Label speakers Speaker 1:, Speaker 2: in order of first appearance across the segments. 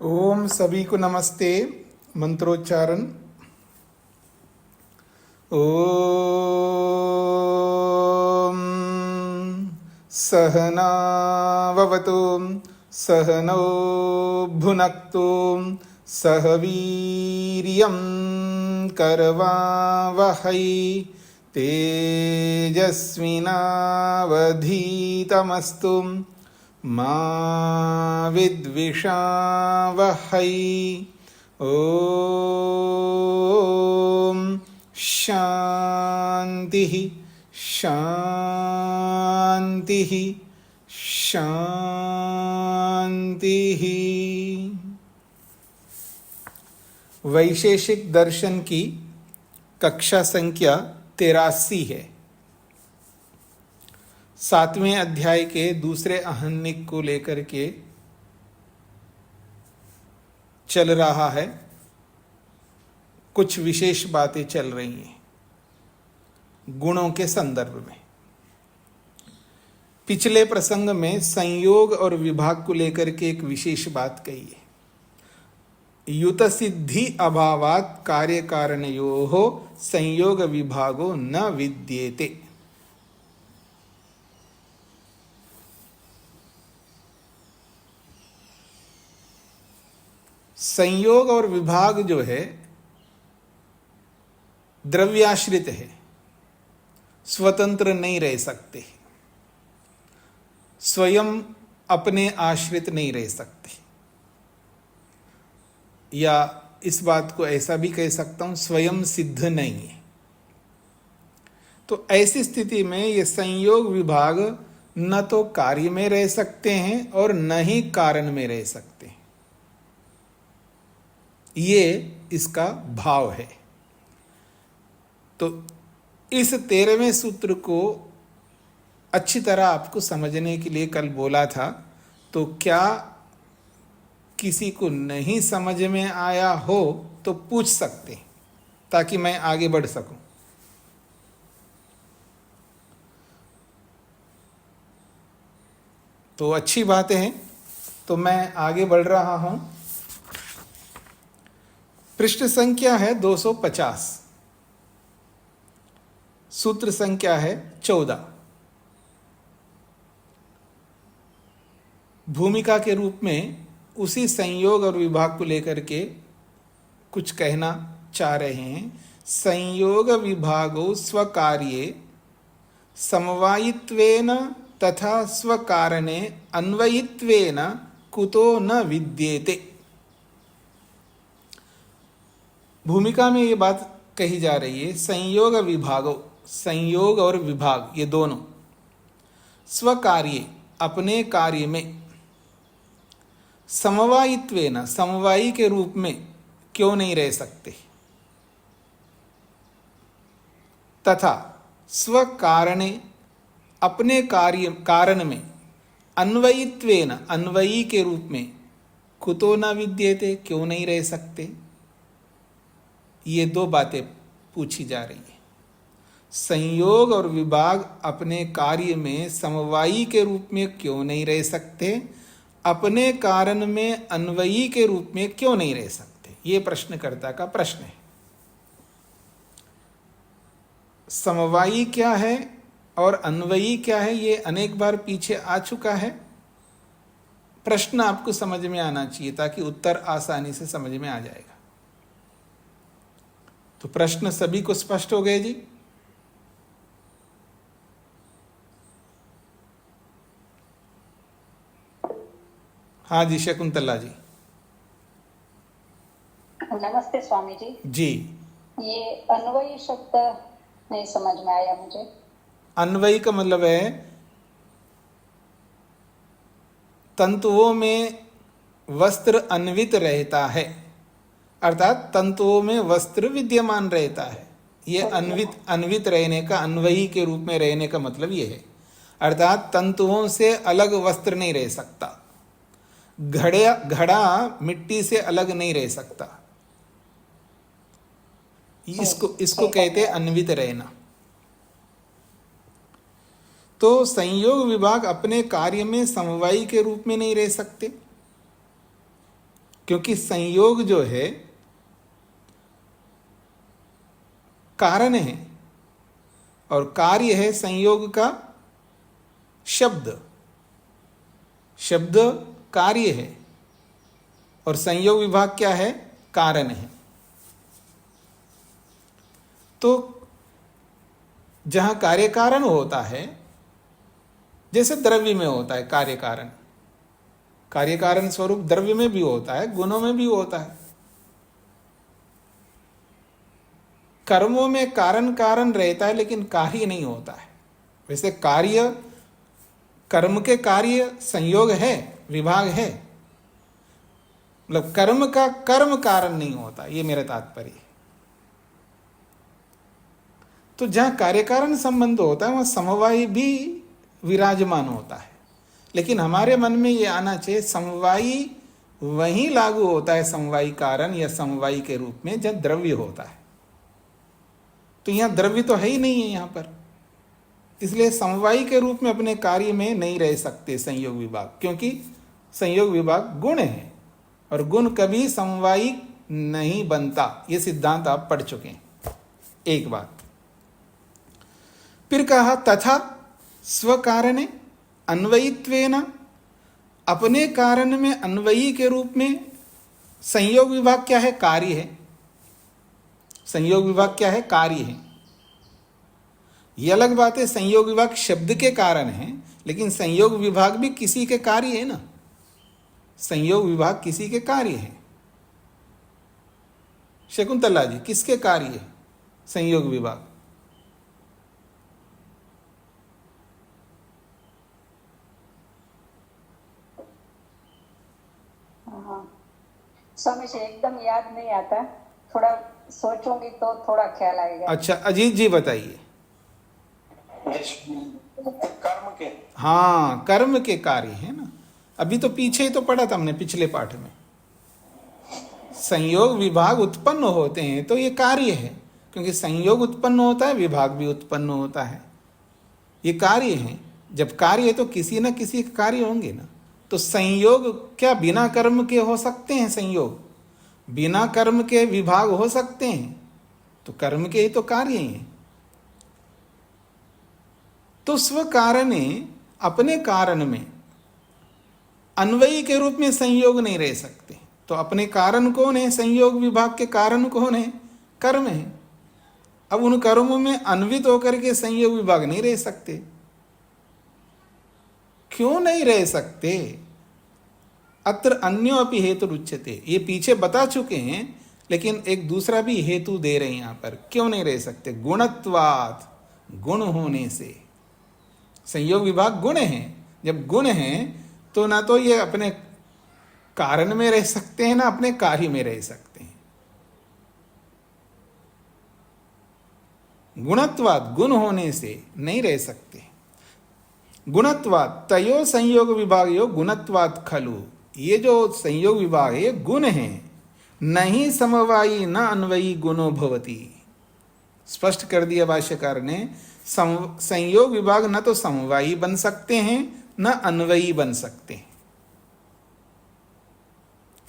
Speaker 1: ओम सभी को नमस्ते। मंत्रोच्चारण। ओम सहनाववतु सहनौ भुनक्तु सह वीर्यं करवावहै तेजस्विनावधीतमस्तु मा विद्विषावहै। ओम शांति शांति शांति। वैशेषिक दर्शन की कक्षा संख्या 83 है। 7वें अध्याय के दूसरे आहनिक को लेकर के चल रहा है। कुछ विशेष बातें चल रही हैं गुणों के संदर्भ में। पिछले प्रसंग में संयोग और विभाग को लेकर के एक विशेष बात कही है। युत सिद्धि अभावात कार्य कारणयोः संयोग विभागो न विद्येते। संयोग और विभाग जो है द्रव्याश्रित है, स्वतंत्र नहीं रह सकते, स्वयं अपने आश्रित नहीं रह सकते, या इस बात को ऐसा भी कह सकता हूं स्वयं सिद्ध नहीं है। तो ऐसी स्थिति में ये संयोग विभाग न तो कार्य में रह सकते हैं और न ही कारण में रह सकते हैं। ये इसका भाव है। तो इस 13वें सूत्र को अच्छी तरह आपको समझने के लिए कल बोला था। तो क्या किसी को नहीं समझ में आया हो तो पूछ सकते हैं ताकि मैं आगे बढ़ सकूं। तो अच्छी बातें हैं। तो मैं आगे बढ़ रहा हूं। पृष्ठ संख्या है 250, सूत्र संख्या है 14। भूमिका के रूप में उसी संयोग और विभाग को लेकर के कुछ कहना चाह रहे हैं। संयोग विभागो स्वकार्ये समवायित्वेन तथा स्वकारणे अन्वयित्वेन कुतो न विद्येते। भूमिका में ये बात कही जा रही है। संयोग विभागो, संयोग और विभाग ये दोनों स्वकार्ये अपने कार्य में समवायित्वेन समवायी के रूप में क्यों नहीं रह सकते, तथा स्वकारणे अपने कार्य कारण में अन्वयित्वेन अन्वयी के रूप में कुतो न विद्येते क्यों नहीं रह सकते। ये दो बातें पूछी जा रही है। संयोग और विभाग अपने कार्य में समवायी के रूप में क्यों नहीं रह सकते, अपने कारण में अन्वयी के रूप में क्यों नहीं रह सकते। ये प्रश्नकर्ता का प्रश्न है। समवायी क्या है और अन्वयी क्या है, ये अनेक बार पीछे आ चुका है। प्रश्न आपको समझ में आना चाहिए ताकि उत्तर आसानी से समझ में आ जाएगा। तो प्रश्न सभी को स्पष्ट हो गए जी? हाँ जी, शकुंतला जी।
Speaker 2: नमस्ते स्वामी जी।
Speaker 1: जी,
Speaker 2: ये अन्वयी शब्द नहीं समझ में आया मुझे।
Speaker 1: अन्वयी का मतलब है तंतुओं में वस्त्र अन्वित रहता है, अर्थात तंतुओं में वस्त्र विद्यमान रहता है। ये अन्वित रहने का, अन्वयी के रूप में रहने का मतलब ये है। अर्थात तंतुओं से अलग वस्त्र नहीं रह सकता। घड़ा मिट्टी से अलग नहीं रह सकता। इसको कहते हैं अन्वित रहना। तो संयोग विभाग अपने कार्य में समवायी के रूप में नहीं रह सकते। क्योंकि संयोग जो है कारण है और कार्य है संयोग का शब्द। शब्द कार्य है और संयोग विभाग क्या है? कारण है। तो जहां कार्य कारण होता है, जैसे द्रव्य में होता है कार्य कारण, कार्य कारण स्वरूप द्रव्य में भी होता है, गुणों में भी होता है। कर्मों में कारण कारण रहता है लेकिन कार्य नहीं होता है। वैसे कार्य, कर्म के कार्य संयोग है, विभाग है, मतलब कर्म का कर्म कारण नहीं होता, ये मेरा तात्पर्य है। तो जहां कार्य कारण संबंध होता है वहां समवायी भी विराजमान होता है। लेकिन हमारे मन में ये आना चाहिए समवायी वहीं लागू होता है, समवायी कारण या समवायी के रूप में, जब द्रव्य होता है। तो यहां द्रव्य तो है ही नहीं है यहां पर, इसलिए समवायी के रूप में अपने कार्य में नहीं रह सकते संयोग विभाग, क्योंकि संयोग विभाग गुण है और गुण कभी समवायी नहीं बनता। ये सिद्धांत आप पढ़ चुके हैं। एक बात फिर कहा, तथा स्वकारणे अन्वयित्वेन, अपने कारण में अन्वयी के रूप में संयोग विभाग क्या है? कार्य है। संयोग विभाग क्या है? कार्य है। यह अलग बात है, संयोग विभाग शब्द के कारण है, लेकिन संयोग विभाग भी किसी के कार्य है ना। संयोग विभाग किसी के कार्य है। शकुंतला जी, किसके कार्य है संयोग विभाग?
Speaker 2: स्वामी जी एकदम याद नहीं आता, थोड़ा सोचूंगी तो थोड़ा ख्याल आएगा।
Speaker 1: अच्छा, अजीत जी बताइए।
Speaker 3: कर्म के,
Speaker 1: हाँ, कर्म के कार्य है ना। अभी तो पीछे ही तो पढ़ा था हमने, पिछले पाठ में। संयोग विभाग उत्पन्न होते हैं तो ये कार्य है, क्योंकि संयोग उत्पन्न होता है, विभाग भी उत्पन्न होता है, ये कार्य है। जब कार्य है तो किसी न किसी के कार्य होंगे ना। तो संयोग क्या बिना कर्म के हो सकते हैं? संयोग बिना कर्म के विभाग हो सकते हैं? तो कर्म के ही तो कार्य हैं। तो स्व कारणे, अपने कारण में अन्वयी के रूप में संयोग नहीं रह सकते। तो अपने कारण कौन है? संयोग विभाग के कारण कौन है? कर्म है। अब उन कर्मों में अन्वित होकर के संयोग विभाग नहीं रह सकते। क्यों नहीं रह सकते? अत्र अन्यो अपि हेतु उच्यते, ये पीछे बता चुके हैं, लेकिन एक दूसरा भी हेतु दे रहे हैं यहां पर। क्यों नहीं रह सकते? गुणत्वात्, गुण होने से। संयोग विभाग गुण है। जब गुण है तो ना तो ये अपने कारण में रह सकते हैं, ना अपने कार्य में रह सकते हैं। गुणत्वात्, गुण होने से नहीं रह सकते। गुणत्वात् तयो संयोग विभाग यो गुणत्वात् खलु, ये जो संयोग विभाग है ये गुण है। नहीं समवायी न अन्वयी गुणो भवति, स्पष्ट कर दिया भाष्यकार ने। संयोग विभाग न तो समवायी बन सकते हैं न अन्वयी बन सकते हैं।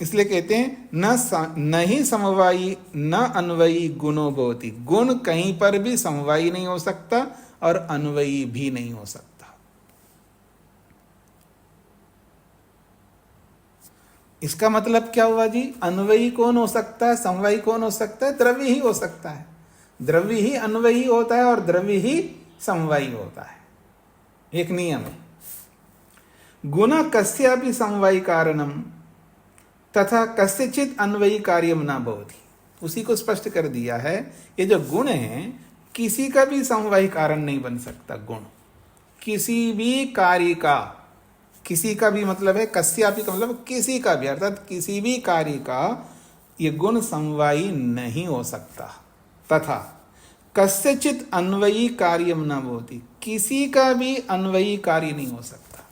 Speaker 1: इसलिए कहते हैं न ही समवायी न अन्वयी गुणो भवति, गुण कहीं पर भी समवायी नहीं हो सकता और अन्वयी भी नहीं हो सकता। इसका मतलब क्या हुआ जी? अन्वयी कौन हो सकता है, समवायी कौन हो सकता है? द्रव्य ही हो सकता है। द्रव्य ही अन्वयी होता है और द्रव्य ही समवायी होता है। एक नियम है, गुण कस्यापि समवायी कारणम तथा कस्यचित अन्वयी कार्यम न भवति, उसी को स्पष्ट कर दिया है। ये जो गुण है किसी का भी समवायी कारण नहीं बन सकता। गुण किसी भी कार्य का, किसी का भी मतलब है कस्यापि का मतलब किसी का भी, अर्थात किसी भी कार्य का ये गुण समवायी नहीं हो सकता। तथा कस्यचित अन्वयी कार्यम न भवति, किसी का भी अन्वयी कार्य नहीं हो सकता।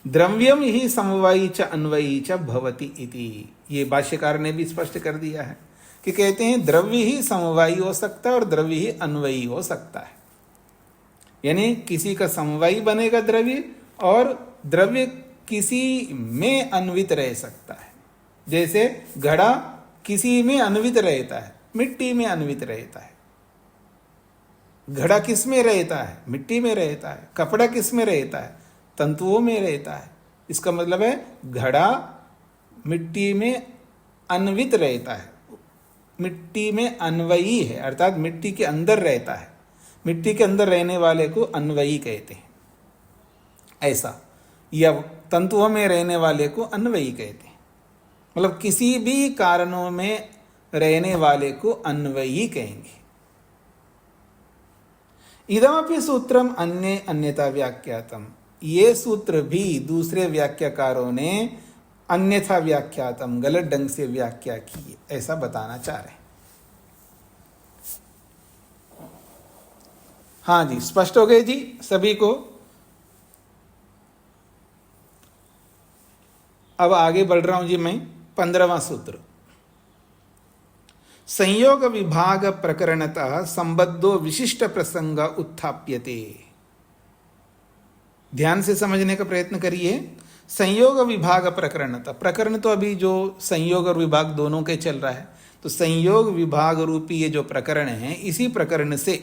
Speaker 1: द्रव्यम ही समवायी च अन्वयी च भवति इति, ये भाष्यकार ने भी स्पष्ट कर दिया है कि कहते हैं द्रव्य ही समवायी हो सकता है और द्रव्य ही अन्वयी हो सकता है। यानी किसी का समवायी बनेगा द्रव्य, और द्रव्य किसी में अन्वित रह सकता है। जैसे घड़ा किसी में अन्वित रहता है, मिट्टी में अन्वित रहता है। घड़ा किस में रहता है? मिट्टी में रहता है। कपड़ा किस में रहता है? तंतुओं में रहता है। इसका मतलब है घड़ा मिट्टी में अन्वित रहता है, मिट्टी में अन्वयी है, अर्थात मिट्टी के अंदर रहता है। मिट्टी के अंदर रहने वाले को अन्वयी कहते हैं, ऐसा। या तंतुओं में रहने वाले को अन्वयी कहते हैं। मतलब किसी भी कारणों में रहने वाले को अन्वयी कहेंगे। इदमपि सूत्रम अन्य अन्यथा व्याख्यातम, ये सूत्र भी दूसरे व्याख्याकारों ने अन्यथा व्याख्यातम, गलत ढंग से व्याख्या की, ऐसा बताना चाह रहे हैं। हाँ जी, स्पष्ट हो गए जी सभी को। अब आगे बढ़ रहा हूं जी मैं। 15वां सूत्र, संयोग विभाग प्रकरणतः संबद्धो विशिष्ट प्रसंग उत्थाप्यते। ध्यान से समझने का प्रयत्न करिए। संयोग विभाग प्रकरणतः, प्रकरण तो अभी जो संयोग और विभाग दोनों के चल रहा है, तो संयोग विभाग रूपी ये जो प्रकरण है, इसी प्रकरण से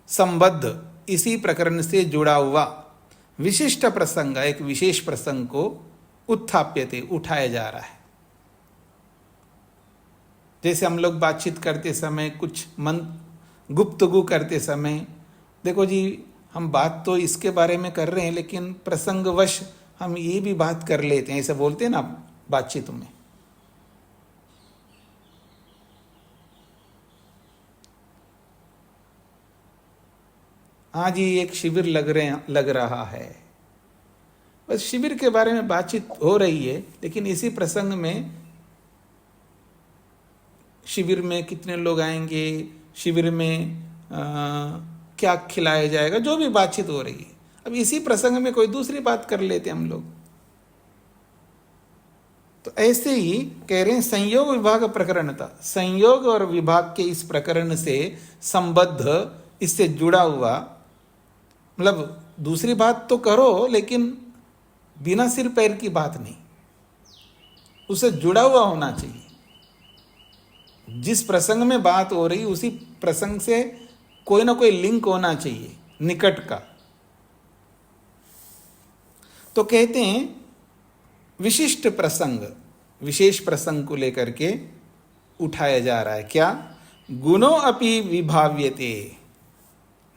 Speaker 1: संबद्ध, इसी प्रकरण से जुड़ा हुआ विशिष्ट प्रसंग, एक विशेष प्रसंग को उत्थाप्यते, उठाया जा रहा है। जैसे हम लोग बातचीत करते समय, कुछ मन गुप्तगू करते समय, देखो जी हम बात तो इसके बारे में कर रहे हैं, लेकिन प्रसंगवश हम ये भी बात कर लेते हैं, ऐसे बोलते हैं ना बातचीत में। हाँ जी, एक शिविर लग रहा है, बस शिविर के बारे में बातचीत हो रही है, लेकिन इसी प्रसंग में शिविर में कितने लोग आएंगे, शिविर में क्या खिलाया जाएगा, जो भी बातचीत हो रही है, अब इसी प्रसंग में कोई दूसरी बात कर लेते हम लोग। तो ऐसे ही कह रहे हैं संयोग विभाग प्रकरण था, संयोग और विभाग के इस प्रकरण से संबद्ध, इससे जुड़ा हुआ, मतलब दूसरी बात तो करो लेकिन बिना सिर पैर की बात नहीं, उससे जुड़ा हुआ होना चाहिए। जिस प्रसंग में बात हो रही उसी प्रसंग से कोई ना कोई लिंक होना चाहिए, निकट का। तो कहते हैं विशिष्ट प्रसंग, विशेष प्रसंग को लेकर के उठाया जा रहा है। क्या? गुणो अपि विभाव्यते,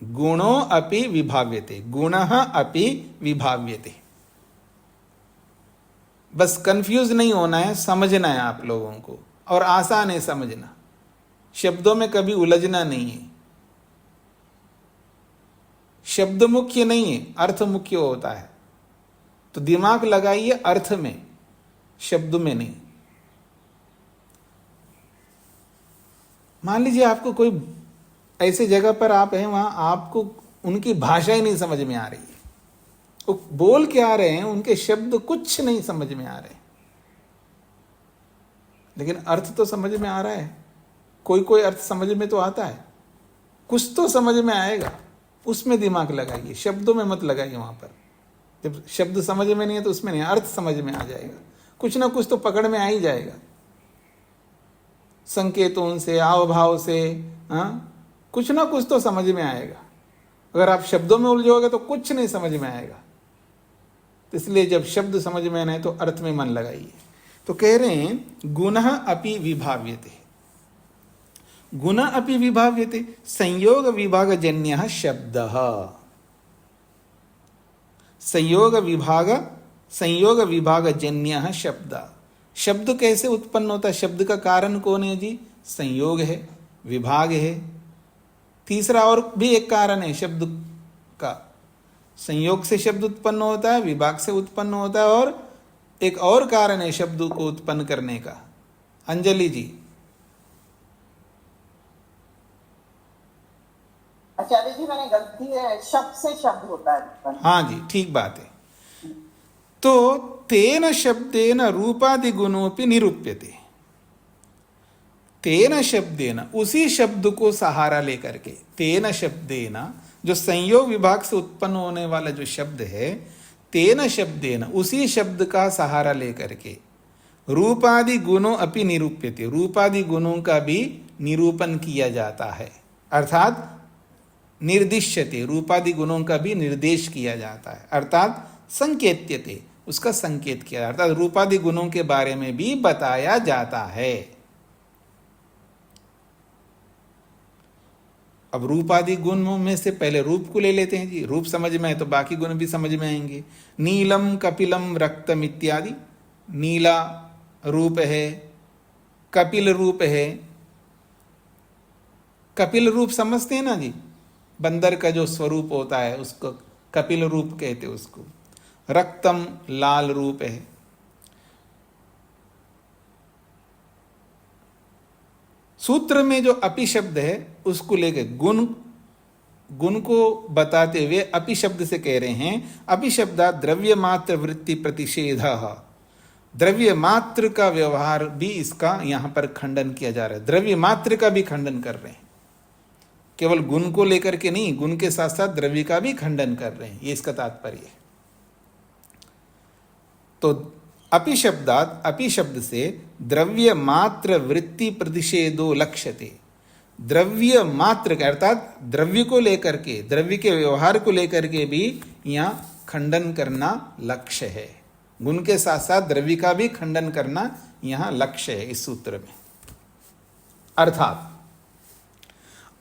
Speaker 1: गुणो अपि विभाव्यते, गुणः अपि विभाव्यते। बस कंफ्यूज नहीं होना है, समझना है आप लोगों को, और आसान है समझना, शब्दों में कभी उलझना नहीं है। शब्द मुख्य नहीं है, अर्थ मुख्य होता है। तो दिमाग लगाइए अर्थ में, शब्द में नहीं। मान लीजिए आपको कोई ऐसे जगह पर आप हैं, वहां आपको उनकी भाषा ही नहीं समझ में आ रही है, वो बोल के आ रहे हैं, उनके शब्द कुछ नहीं समझ में आ रहे, लेकिन अर्थ तो समझ में आ रहा है। कोई कोई अर्थ समझ में तो आता है, कुछ तो समझ में आएगा, उसमें दिमाग लगाइए, शब्दों में मत लगाइए। वहां पर जब शब्द समझ में नहीं है तो उसमें नहीं, अर्थ समझ में आ जाएगा, कुछ ना कुछ तो पकड़ में आ ही जाएगा, संकेतों से, हाव भाव से, हाँ, कुछ ना कुछ तो समझ में आएगा। अगर आप शब्दों में उलझोगे तो कुछ नहीं समझ में आएगा। तो इसलिए जब शब्द समझ में आना है तो अर्थ में मन लगाइए। तो कह रहे हैं गुणः अपि विभाव्यते, गुण अपि विभाव्यते, संयोग विभागजन्यः शब्दः, संयोग विभागजन्यः शब्द। शब्द कैसे उत्पन्न होता है? शब्द का कारण कौन है जी? संयोग है, विभाग है, तीसरा और भी एक कारण है शब्द का। संयोग से शब्द उत्पन्न होता है, विभाग से उत्पन्न होता है, और एक और कारण है शब्द को उत्पन्न करने का। अंजलि जी।
Speaker 3: आचार्य जी, मैंने गलती है, शब्द से शब्द होता है।
Speaker 1: हाँ जी, ठीक बात है। तो तेन शब्देन रूपादि गुणोपि निरूप्यते, तेन शब्देन, उसी शब्द को सहारा लेकर के, तेन शब्देन जो संयोग विभाग से उत्पन्न होने वाला जो शब्द है, तेन शब्देन, उसी शब्द का सहारा लेकर के रूपादि गुणों अपि निरूप्यते, रूपादि गुणों का भी निरूपण किया जाता है, अर्थात निर्दिश्यते, रूपादि गुणों का भी निर्देश किया जाता है, अर्थात संकेत्यते, उसका संकेत किया, अर्थात रूपादि गुणों के बारे में भी बताया जाता है। अब रूपादि गुणों में से पहले रूप को ले लेते हैं जी, रूप समझ में है तो बाकी गुण भी समझ में आएंगे। नीलम कपिलम रक्तम इत्यादि, नीला रूप है, कपिल रूप है। कपिल रूप समझते हैं ना जी, बंदर का जो स्वरूप होता है उसको कपिल रूप कहते हैं उसको। रक्तम लाल रूप है। सूत्र में जो अपि शब्द है उसको लेकर गुण को बताते हुए अपि शब्द से कह रहे हैं, अपि शब्दा द्रव्य मात्र वृत्ति प्रतिषेध, द्रव्य मात्र का व्यवहार भी इसका यहां पर खंडन किया जा रहा है, द्रव्य मात्र का भी खंडन कर रहे हैं, केवल गुण को लेकर के नहीं, गुण के साथ साथ द्रव्य का भी खंडन कर रहे हैं, ये इसका तात्पर्य है। तो अपि शब्दात, अपि शब्द से द्रव्य मात्र वृत्ति प्रतिषेधो लक्ष्यते, द्रव्य मात्र का अर्थात द्रव्य को लेकर के, द्रव्य के व्यवहार को लेकर के भी यहां खंडन करना लक्ष्य है, गुण के साथ साथ द्रव्य का भी खंडन करना यहां लक्ष्य है इस सूत्र में।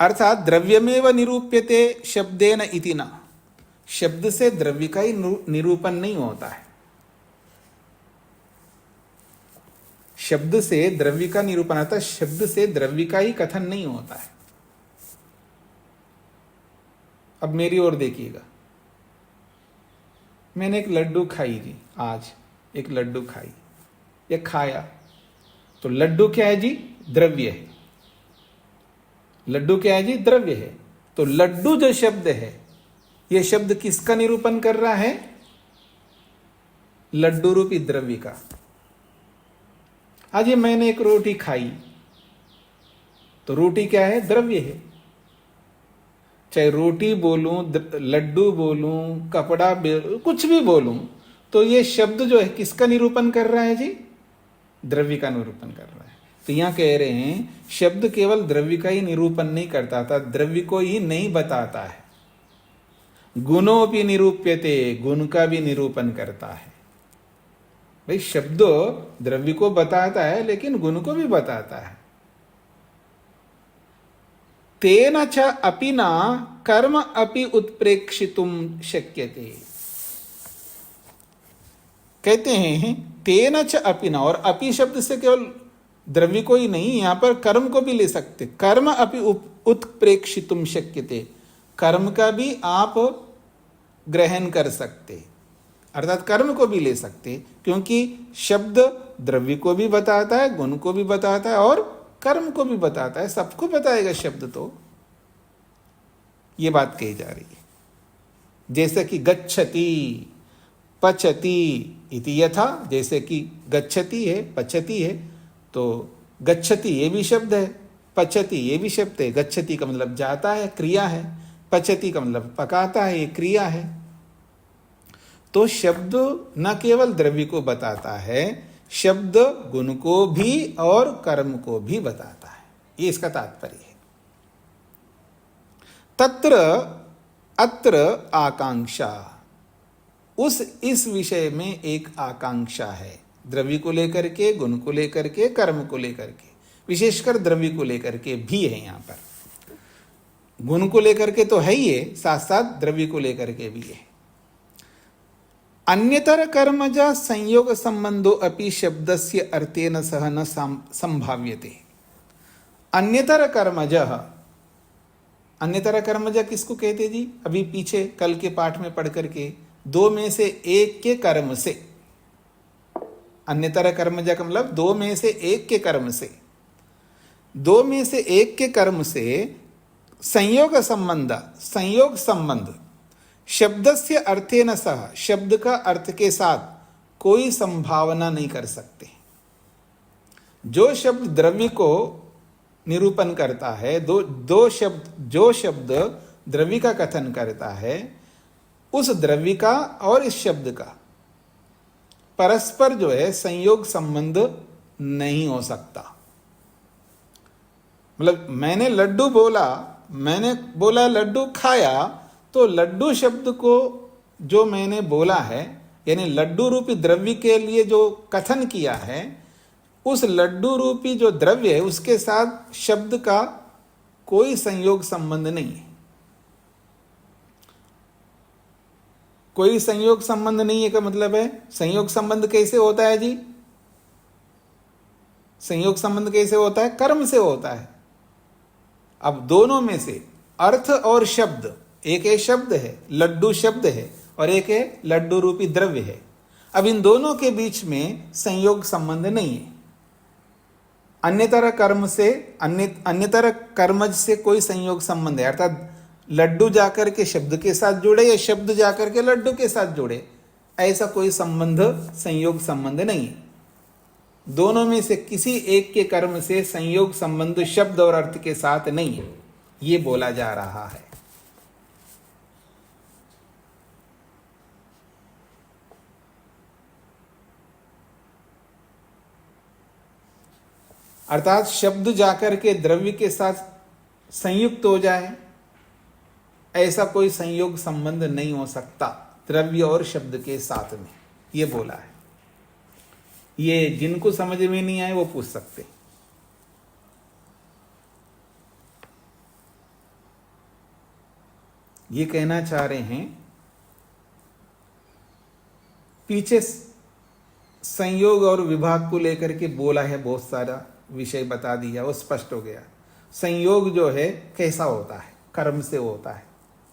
Speaker 1: अर्थात द्रव्यमेव निरूप्यते शब्देन इति न, शब्द से द्रव्य का ही निरूपण नहीं होता है, शब्द से द्रव्य का निरूपण आता है, शब्द से द्रव्य का ही कथन नहीं होता है। अब मेरी ओर देखिएगा, मैंने एक लड्डू खाई जी, आज एक लड्डू खाई या खाया, तो लड्डू क्या है जी? द्रव्य है। लड्डू क्या है जी? द्रव्य है। तो लड्डू जो शब्द है, यह शब्द किसका निरूपण कर रहा है? लड्डू रूपी द्रव्य का। आज ये मैंने एक रोटी खाई, तो रोटी क्या है? द्रव्य है। चाहे रोटी बोलूं, लड्डू बोलूं, कपड़ा बोलूं, कुछ भी बोलूं, तो ये शब्द जो है किसका निरूपण कर रहा है जी? द्रव्य का निरूपण कर रहा है। तो यहां कह रहे हैं शब्द केवल द्रव्य का ही निरूपण नहीं करता था, द्रव्य को ही नहीं बताता है। गुणों भी निरूप्यते, गुण का भी निरूपण करता है। भाई शब्द द्रव्य को बताता है लेकिन गुण को भी बताता है। तेन च अपि न कर्म अपि उत्प्रेक्षितुम शक्यते, कहते हैं तेन च अपि न, और अपि शब्द से केवल द्रव्य को ही नहीं, यहां पर कर्म को भी ले सकते। कर्म अपि उत्प्रेक्षितुम शक्यते, कर्म का भी आप ग्रहण कर सकते, अर्थात कर्म को भी ले सकते, क्योंकि शब्द द्रव्य को भी बताता है, गुण को भी बताता है और कर्म को भी बताता है, सबको बताएगा शब्द। तो ये बात कही जा रही है। जैसे कि गच्छति पचति इति यथा, जैसे कि गच्छति है, पचति है, तो गच्छति ये भी शब्द है, पचति ये भी शब्द है। गच्छति का मतलब जाता है, क्रिया है, पचति का मतलब पकाता है, ये क्रिया है। तो शब्द न केवल द्रव्य को बताता है, शब्द गुण को भी और कर्म को भी बताता है, ये इसका तात्पर्य है। तत्र अत्र आकांक्षा, इस विषय में एक आकांक्षा है, द्रव्य को लेकर के, गुण को लेकर के, कर्म को लेकर के, विशेषकर द्रव्य को लेकर के भी है। यहां पर गुण को लेकर के तो है ही है, साथ साथ द्रव्य को लेकर के भी है। अन्यतर कर्मज संयोग संबंधो अपि शब्दस्य अर्थेन सह न संभाव्यते। अन्यतर कर्मज, अन्यतर कर्मज किसको कहते जी? अभी पीछे कल के पाठ में पढ़ करके, दो में से एक के कर्म से, अन्यतर कर्मज का मतलब दो में से एक के कर्म से, दो में से एक के कर्म से संयोग संबंध, संयोग संबंध शब्दस्य अर्थेन सह, शब्द का अर्थ के साथ कोई संभावना नहीं कर सकते। जो शब्द द्रव्य को निरूपण करता है, जो शब्द द्रव्य का कथन करता है, उस द्रव्य का और इस शब्द का परस्पर जो है संयोग संबंध नहीं हो सकता। मतलब मैंने लड्डू बोला, मैंने बोला लड्डू खाया, तो लड्डू शब्द को जो मैंने बोला है, यानी लड्डू रूपी द्रव्य के लिए जो कथन किया है, उस लड्डू रूपी जो द्रव्य है उसके साथ शब्द का कोई संयोग संबंध नहीं है। कोई संयोग संबंध नहीं है का मतलब है, संयोग संबंध कैसे होता है जी? संयोग संबंध कैसे होता है? कर्म से होता है। अब दोनों में से अर्थ और शब्द, एक है शब्द है, लड्डू शब्द है, और एक है लड्डू रूपी द्रव्य है। अब इन दोनों के बीच में संयोग संबंध नहीं है। अन्यतर कर्म से अन्यतर कर्मज से कोई संयोग संबंध है, अर्थात लड्डू जाकर के शब्द के साथ जुड़े या शब्द जाकर के लड्डू के साथ जुड़े, ऐसा कोई संबंध, संयोग संबंध नहीं है। दोनों में से किसी एक के कर्म से संयोग संबंध शब्द और अर्थ के साथ नहीं है, ये बोला जा रहा है। अर्थात शब्द जाकर के द्रव्य के साथ संयुक्त हो जाए, ऐसा कोई संयोग संबंध नहीं हो सकता द्रव्य और शब्द के साथ में, ये बोला है। ये जिनको समझ में नहीं आए वो पूछ सकते। ये कहना चाह रहे हैं, पीछे संयोग और विभाग को लेकर के बोला है, बहुत सारा विषय बता दिया, वो स्पष्ट हो गया। संयोग जो है कैसा होता है? कर्म से होता है।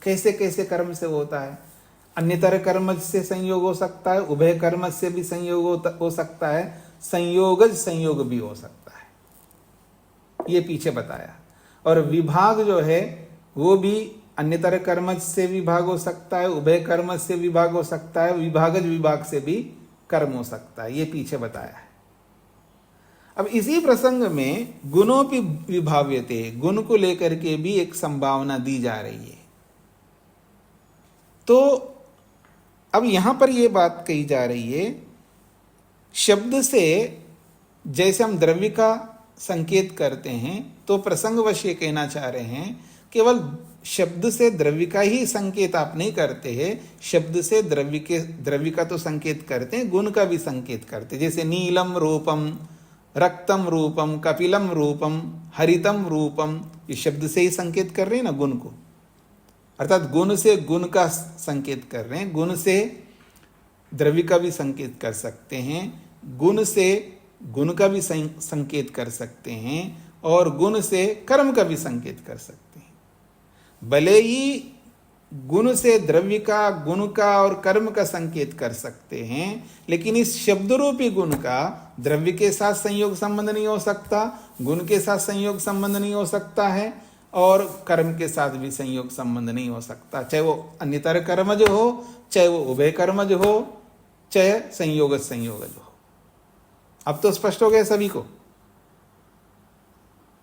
Speaker 1: कैसे कैसे कर्म से होता है? अन्यतर कर्म से संयोग हो सकता है, उभय कर्म से भी संयोग हो सकता है, संयोगज संयोग भी हो सकता है, ये पीछे बताया। और विभाग जो है वो भी अन्यतर कर्म से विभाग हो सकता है, उभय कर्म से विभाग हो सकता है, विभागज विभाग से भी कर्म हो सकता है, ये पीछे बताया है। अब इसी प्रसंग में गुणों की विभाव्यते, गुण को लेकर के भी एक संभावना दी जा रही है। तो अब यहां पर यह बात कही जा रही है, शब्द से जैसे हम द्रव्य का संकेत करते हैं, तो प्रसंगवश ये कहना चाह रहे हैं केवल शब्द से द्रव्य का ही संकेत आप नहीं करते हैं, शब्द से द्रव्य का तो संकेत करते हैं, गुण का भी संकेत करते हैं। जैसे नीलम रूपम, रक्तम रूपम, कपिलम रूपम, हरितम रूपम, ये शब्द से ही संकेत कर रहे हैं ना गुण को, अर्थात गुण से गुण का संकेत कर रहे हैं। गुण से द्रव्य का भी संकेत कर सकते हैं, गुण से गुण का भी संकेत कर सकते हैं, और गुण से कर्म का भी संकेत कर सकते हैं। भले ही गुण से द्रव्य का, गुण का और कर्म का संकेत कर सकते हैं, लेकिन इस शब्द रूपी गुण का द्रव्य के साथ संयोग संबंध नहीं हो सकता, गुण के साथ संयोग संबंध नहीं हो सकता है, और कर्म के साथ भी संयोग संबंध नहीं हो सकता, चाहे वो अन्यतर कर्मज हो, चाहे वो उभय कर्मज हो, चाहे संयोगज हो। अब तो स्पष्ट हो गया सभी को,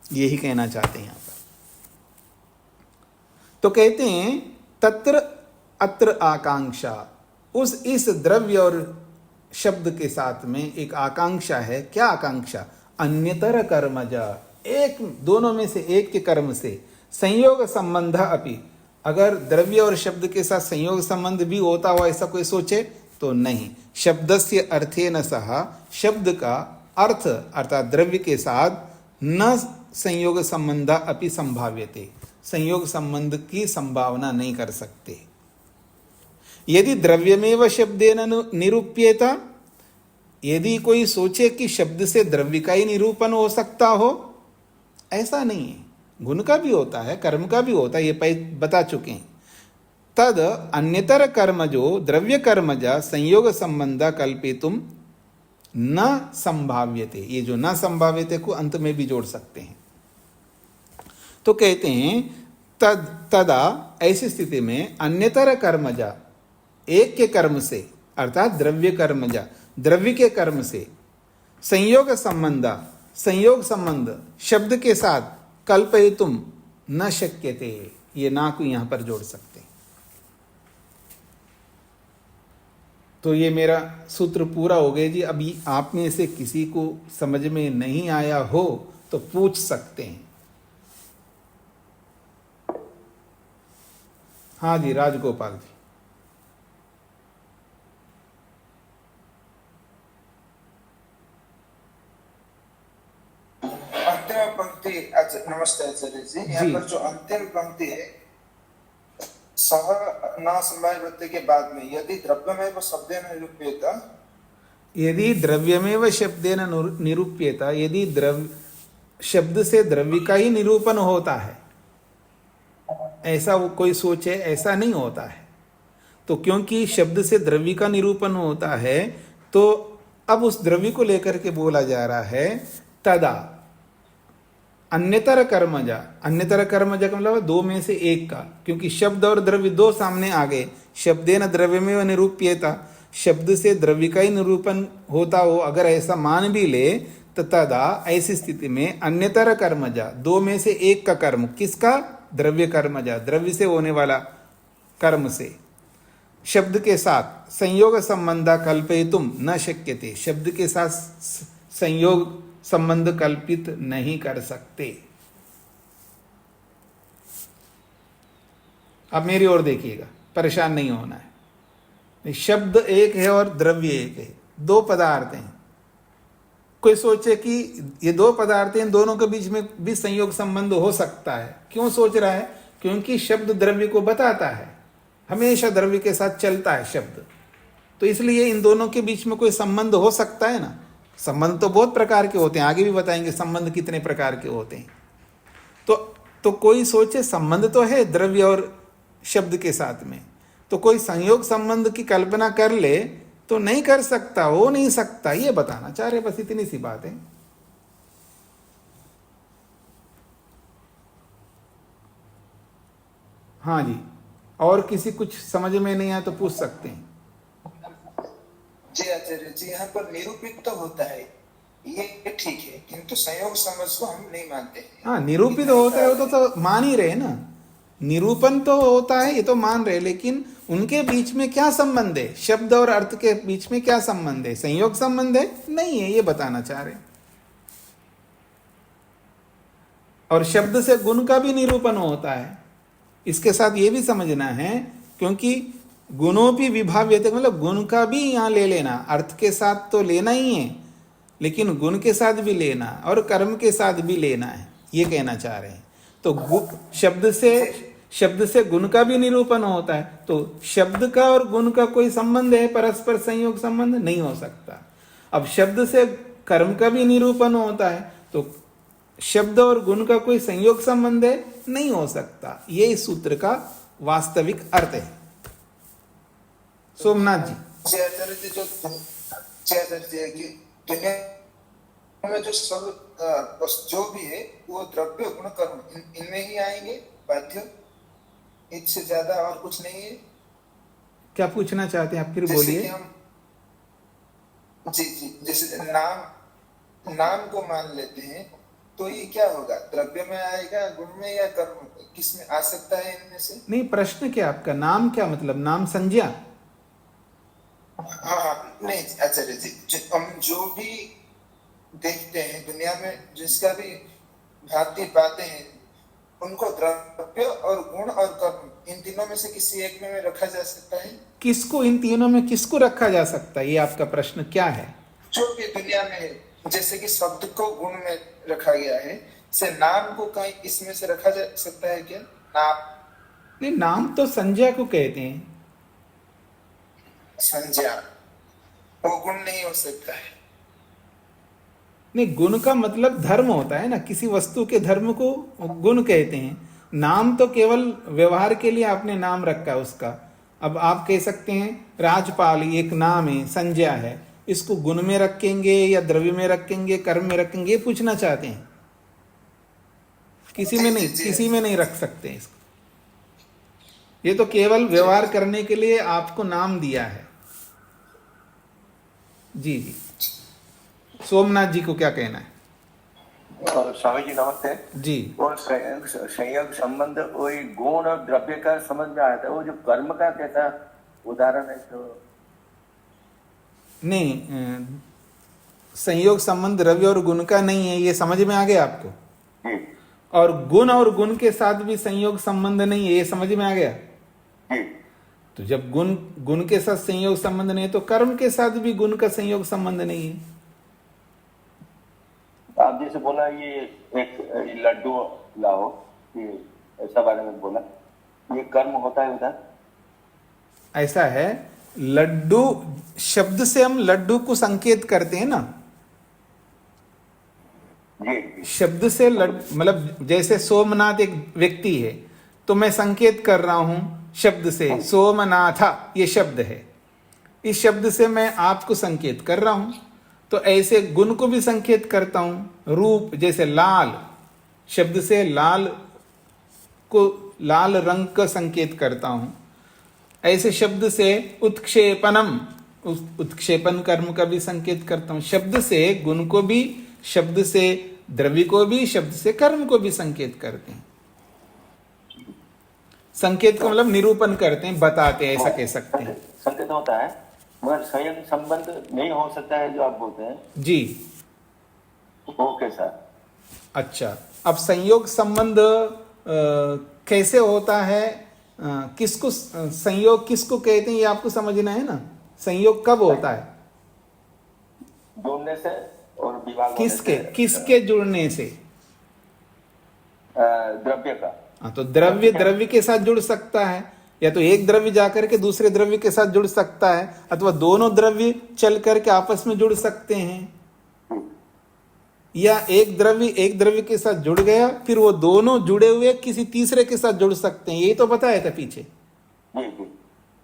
Speaker 1: यही कहना चाहते हैं यहां पर। तो कहते हैं तत्र अत्र आकांक्षा, उस इस द्रव्य और शब्द के साथ में एक आकांक्षा है। क्या आकांक्षा? अन्यतर कर्मज, एक दोनों में से एक के कर्म से संयोग संबंध अपि, अगर द्रव्य और शब्द के साथ संयोग संबंध भी होता हो ऐसा कोई सोचे तो नहीं। शब्दस्य अर्थेन सह, शब्द का अर्थ अर्थात द्रव्य के साथ न संयोग संबंध अपि संभाव्यते, संयोग संबंध की संभावना नहीं कर सकते। यदि द्रव्यमेव शब्देन निरूप्येता, यदि कोई सोचे कि शब्द से द्रव्य का ही निरूपण हो सकता हो, ऐसा नहीं है। गुण का भी होता है, कर्म का भी होता है, ये बता चुके हैं। तद अन्यतर कर्मजो द्रव्य कर्मजा संयोग संबंध कल्पितुम न संभाव्यते, ये जो न संभाव्यते को अंत में भी जोड़ सकते हैं। तो कहते हैं तदा, ऐसी स्थिति में अन्यतर कर्मजा, एक के कर्म से अर्थात द्रव्य कर्मजा, द्रव्य के कर्म से संयोग संबंध, संयोग संबंध शब्द के साथ कल्पयितुम न शक्यते, ये ना को यहां पर जोड़ सकते हैं। तो ये मेरा सूत्र पूरा हो गया जी। अभी आप में से किसी को समझ में नहीं आया हो तो पूछ सकते हैं। हाँ जी, राजगोपाल जी।
Speaker 4: अंतिम पंक्ति, नमस्ते आचार्य जी। यहाँ
Speaker 1: जी।
Speaker 4: पर जो अंतिम पंक्ति है, सह न समवाय वृत्ति के बाद में यदि द्रव्यमेव शब्देन निरूप्येत,
Speaker 1: यदि द्रव्यमेव शब्देन निरूप्येत, यदि द्रव्य शब्द से द्रव्य का ही निरूपण होता है, ऐसा वो कोई सोचे, ऐसा नहीं होता है। तो क्योंकि शब्द से द्रव्य का निरूपण होता है, तो अब उस द्रव्य को लेकर के बोला जा रहा है तदा अन्यतर कर्मजा। अन्यतर कर्मजा का मतलब दो में से एक का, क्योंकि शब्द और द्रव्य दो सामने आ गए। शब्देन द्रव्यमेव निरूप्येता, शब्द से द्रव्य का ही निरूपण होता हो, अगर ऐसा मान भी ले तो तदा ऐसी स्थिति में अन्यतर कर्मजा, दो में से एक का कर्म, किसका? द्रव्य कर्मजा, द्रव्य से होने वाला कर्म से शब्द के साथ संयोग संबंध कल्पयितुम न शक्यते, शब्द के साथ संयोग संबंध कल्पित नहीं कर सकते। अब मेरी ओर देखिएगा, परेशान नहीं होना है। शब्द एक है और द्रव्य एक है, दो पदार्थ हैं। कोई सोचे कि ये दो पदार्थ हैं, दोनों के बीच में भी संयोग संबंध हो सकता है। क्यों सोच रहा है? क्योंकि शब्द द्रव्य को बताता है, हमेशा द्रव्य के साथ चलता है शब्द, तो इसलिए इन दोनों के बीच में कोई संबंध हो सकता है ना। संबंध तो बहुत प्रकार के होते हैं, आगे भी बताएंगे संबंध कितने प्रकार के होते हैं। तो कोई सोचे संबंध तो है द्रव्य और शब्द के साथ में, तो कोई संयोग संबंध की कल्पना कर ले तो नहीं कर सकता, हो नहीं सकता, ये बताना चाह रहे, बस इतनी सी बात है। हाँ जी, और किसी कुछ समझ में नहीं आया तो पूछ सकते हैं।
Speaker 4: जी आचार्य जी, यहाँ पर निरूपित तो होता है, ये ठीक है, किंतु संयोग समझ को हम नहीं मानते हैं।
Speaker 1: हाँ, निरूपित होता है तो मान ही रहे ना, निरूपण तो होता है, ये तो मान रहे, लेकिन उनके बीच में क्या संबंध है? शब्द और अर्थ के बीच में क्या संबंध है? संयोग संबंध है? नहीं है, ये बताना चाह रहे। और शब्द से गुण का भी निरूपण होता है, इसके साथ ये भी समझना है, क्योंकि गुणों भी विभाव्यते, मतलब गुण का भी यहां ले लेना, अर्थ के साथ तो लेना ही है, लेकिन गुण के साथ भी लेना और कर्म के साथ भी लेना है, ये कहना चाह रहे हैं। तो शब्द से गुण का भी निरूपण होता है, तो शब्द का और गुण का कोई संबंध है? परस्पर संयोग संबंध नहीं हो सकता। अब शब्द से कर्म का भी निरूपण होता है, तो शब्द और गुण का कोई संयोग संबंध है? नहीं हो सकता। ये इस सूत्र का वास्तविक अर्थ है। सोमनाथ जी।
Speaker 4: आचार्य जी, दुनिया में जो सब जो भी है वो द्रव्य गुण कर्म इनमें ही आएंगे बाध्य, इससे ज्यादा और कुछ नहीं है।
Speaker 1: क्या पूछना चाहते हैं आप, फिर बोलिए।
Speaker 4: जी, जैसे नाम को मान लेते हैं, तो ये क्या होगा? द्रव्य में आएगा, गुण में, या कर्म, किस में आ सकता है इनमें से?
Speaker 1: नहीं, प्रश्न क्या आपका? नाम क्या मतलब? नाम संज्ञा?
Speaker 4: हाँ, नहीं आचार्य जी, हम जो भी देखते हैं दुनिया में, जिसका भी भांति पाते हैं, उनको द्रव्य और गुण और कर्म, इन तीनों में से किसी एक में रखा जा सकता है?
Speaker 1: किसको, इन तीनों में किसको रखा जा सकता है, ये आपका प्रश्न क्या है?
Speaker 4: जो भी दुनिया में है, जैसे कि शब्द को गुण में रखा गया है, से नाम को कहीं इसमें से रखा जा सकता है क्या? नाम
Speaker 1: नहीं, नाम तो संज्ञा को कहते हैं।
Speaker 4: संज्ञा, वो गुण नहीं हो सकता है।
Speaker 1: नहीं, गुण का मतलब धर्म होता है ना, किसी वस्तु के धर्म को गुण कहते हैं। नाम तो केवल व्यवहार के लिए आपने नाम रखा है उसका। अब आप कह सकते हैं राजपाल एक नाम है, संज्ञा है, इसको गुण में रखेंगे या द्रव्य में रखेंगे, कर्म में रखेंगे, ये पूछना चाहते हैं। किसी में नहीं, किसी में नहीं रख सकते इसको। ये तो केवल व्यवहार करने के लिए आपको नाम दिया है। जी जी, सोमनाथ जी को क्या कहना है?
Speaker 5: और स्वामी जी नमस्ते।
Speaker 1: जी।
Speaker 5: और संयोग संबंध वही गुण और द्रव्य का समझ में आया था, वो जो कर्म का कैसा उदाहरण है तो
Speaker 1: नहीं, संयोग संबंध द्रव्य और गुण का नहीं है, ये समझ में आ गया आपको।
Speaker 5: जी
Speaker 1: और गुण के साथ भी संयोग संबंध नहीं है, ये समझ में आ गया।
Speaker 5: जी।
Speaker 1: तो जब गुण के साथ संयोग संबंध नहीं है तो कर्म के साथ भी गुण का संयोग संबंध नहीं है।
Speaker 5: आप जैसे बोला ये एक लड्डू लाओ, ये ऐसा बारे में बोला, ये कर्म होता है उधर?
Speaker 1: ऐसा है, लड्डू शब्द से हम लड्डू को संकेत करते हैं ना।
Speaker 5: जी
Speaker 1: शब्द से मतलब जैसे सोमनाथ एक व्यक्ति है तो मैं संकेत कर रहा हूं शब्द से, सोमनाथा ये शब्द है, इस शब्द से मैं आपको संकेत कर रहा हूं। तो ऐसे गुण को भी संकेत करता हूं। रूप जैसे लाल, शब्द से लाल को, लाल रंग का संकेत करता हूं। ऐसे शब्द से उत्क्षेपणम, उत्क्षेपण कर्म का भी संकेत करता हूं। शब्द से गुण को भी, शब्द से द्रव्य को भी, शब्द से कर्म को भी संकेत करते हैं। संकेत का मतलब निरूपण करते हैं, बताते हैं, ऐसा कह सकते हैं।
Speaker 5: संकेत होता है मगर संयोग संबंध नहीं हो सकता है जो आप बोलते हैं
Speaker 1: जी।
Speaker 5: वो कैसा?
Speaker 1: अच्छा, अब संयोग संबंध कैसे होता है, किसको संयोग किसको कहते हैं, ये आपको समझना है ना। संयोग कब होता है?
Speaker 5: जुड़ने से और विवाह
Speaker 1: किसके जुड़ने से?
Speaker 5: द्रव्य का।
Speaker 1: हाँ, तो द्रव्य के साथ जुड़ सकता है, या तो एक द्रव्य जाकर के दूसरे द्रव्य के साथ जुड़ सकता है, अथवा दोनों द्रव्य चल करके आपस में जुड़ सकते हैं, या एक द्रव्य के साथ जुड़ गया फिर वो दोनों जुड़े हुए किसी तीसरे के साथ जुड़ सकते हैं। यही तो बताया था पीछे।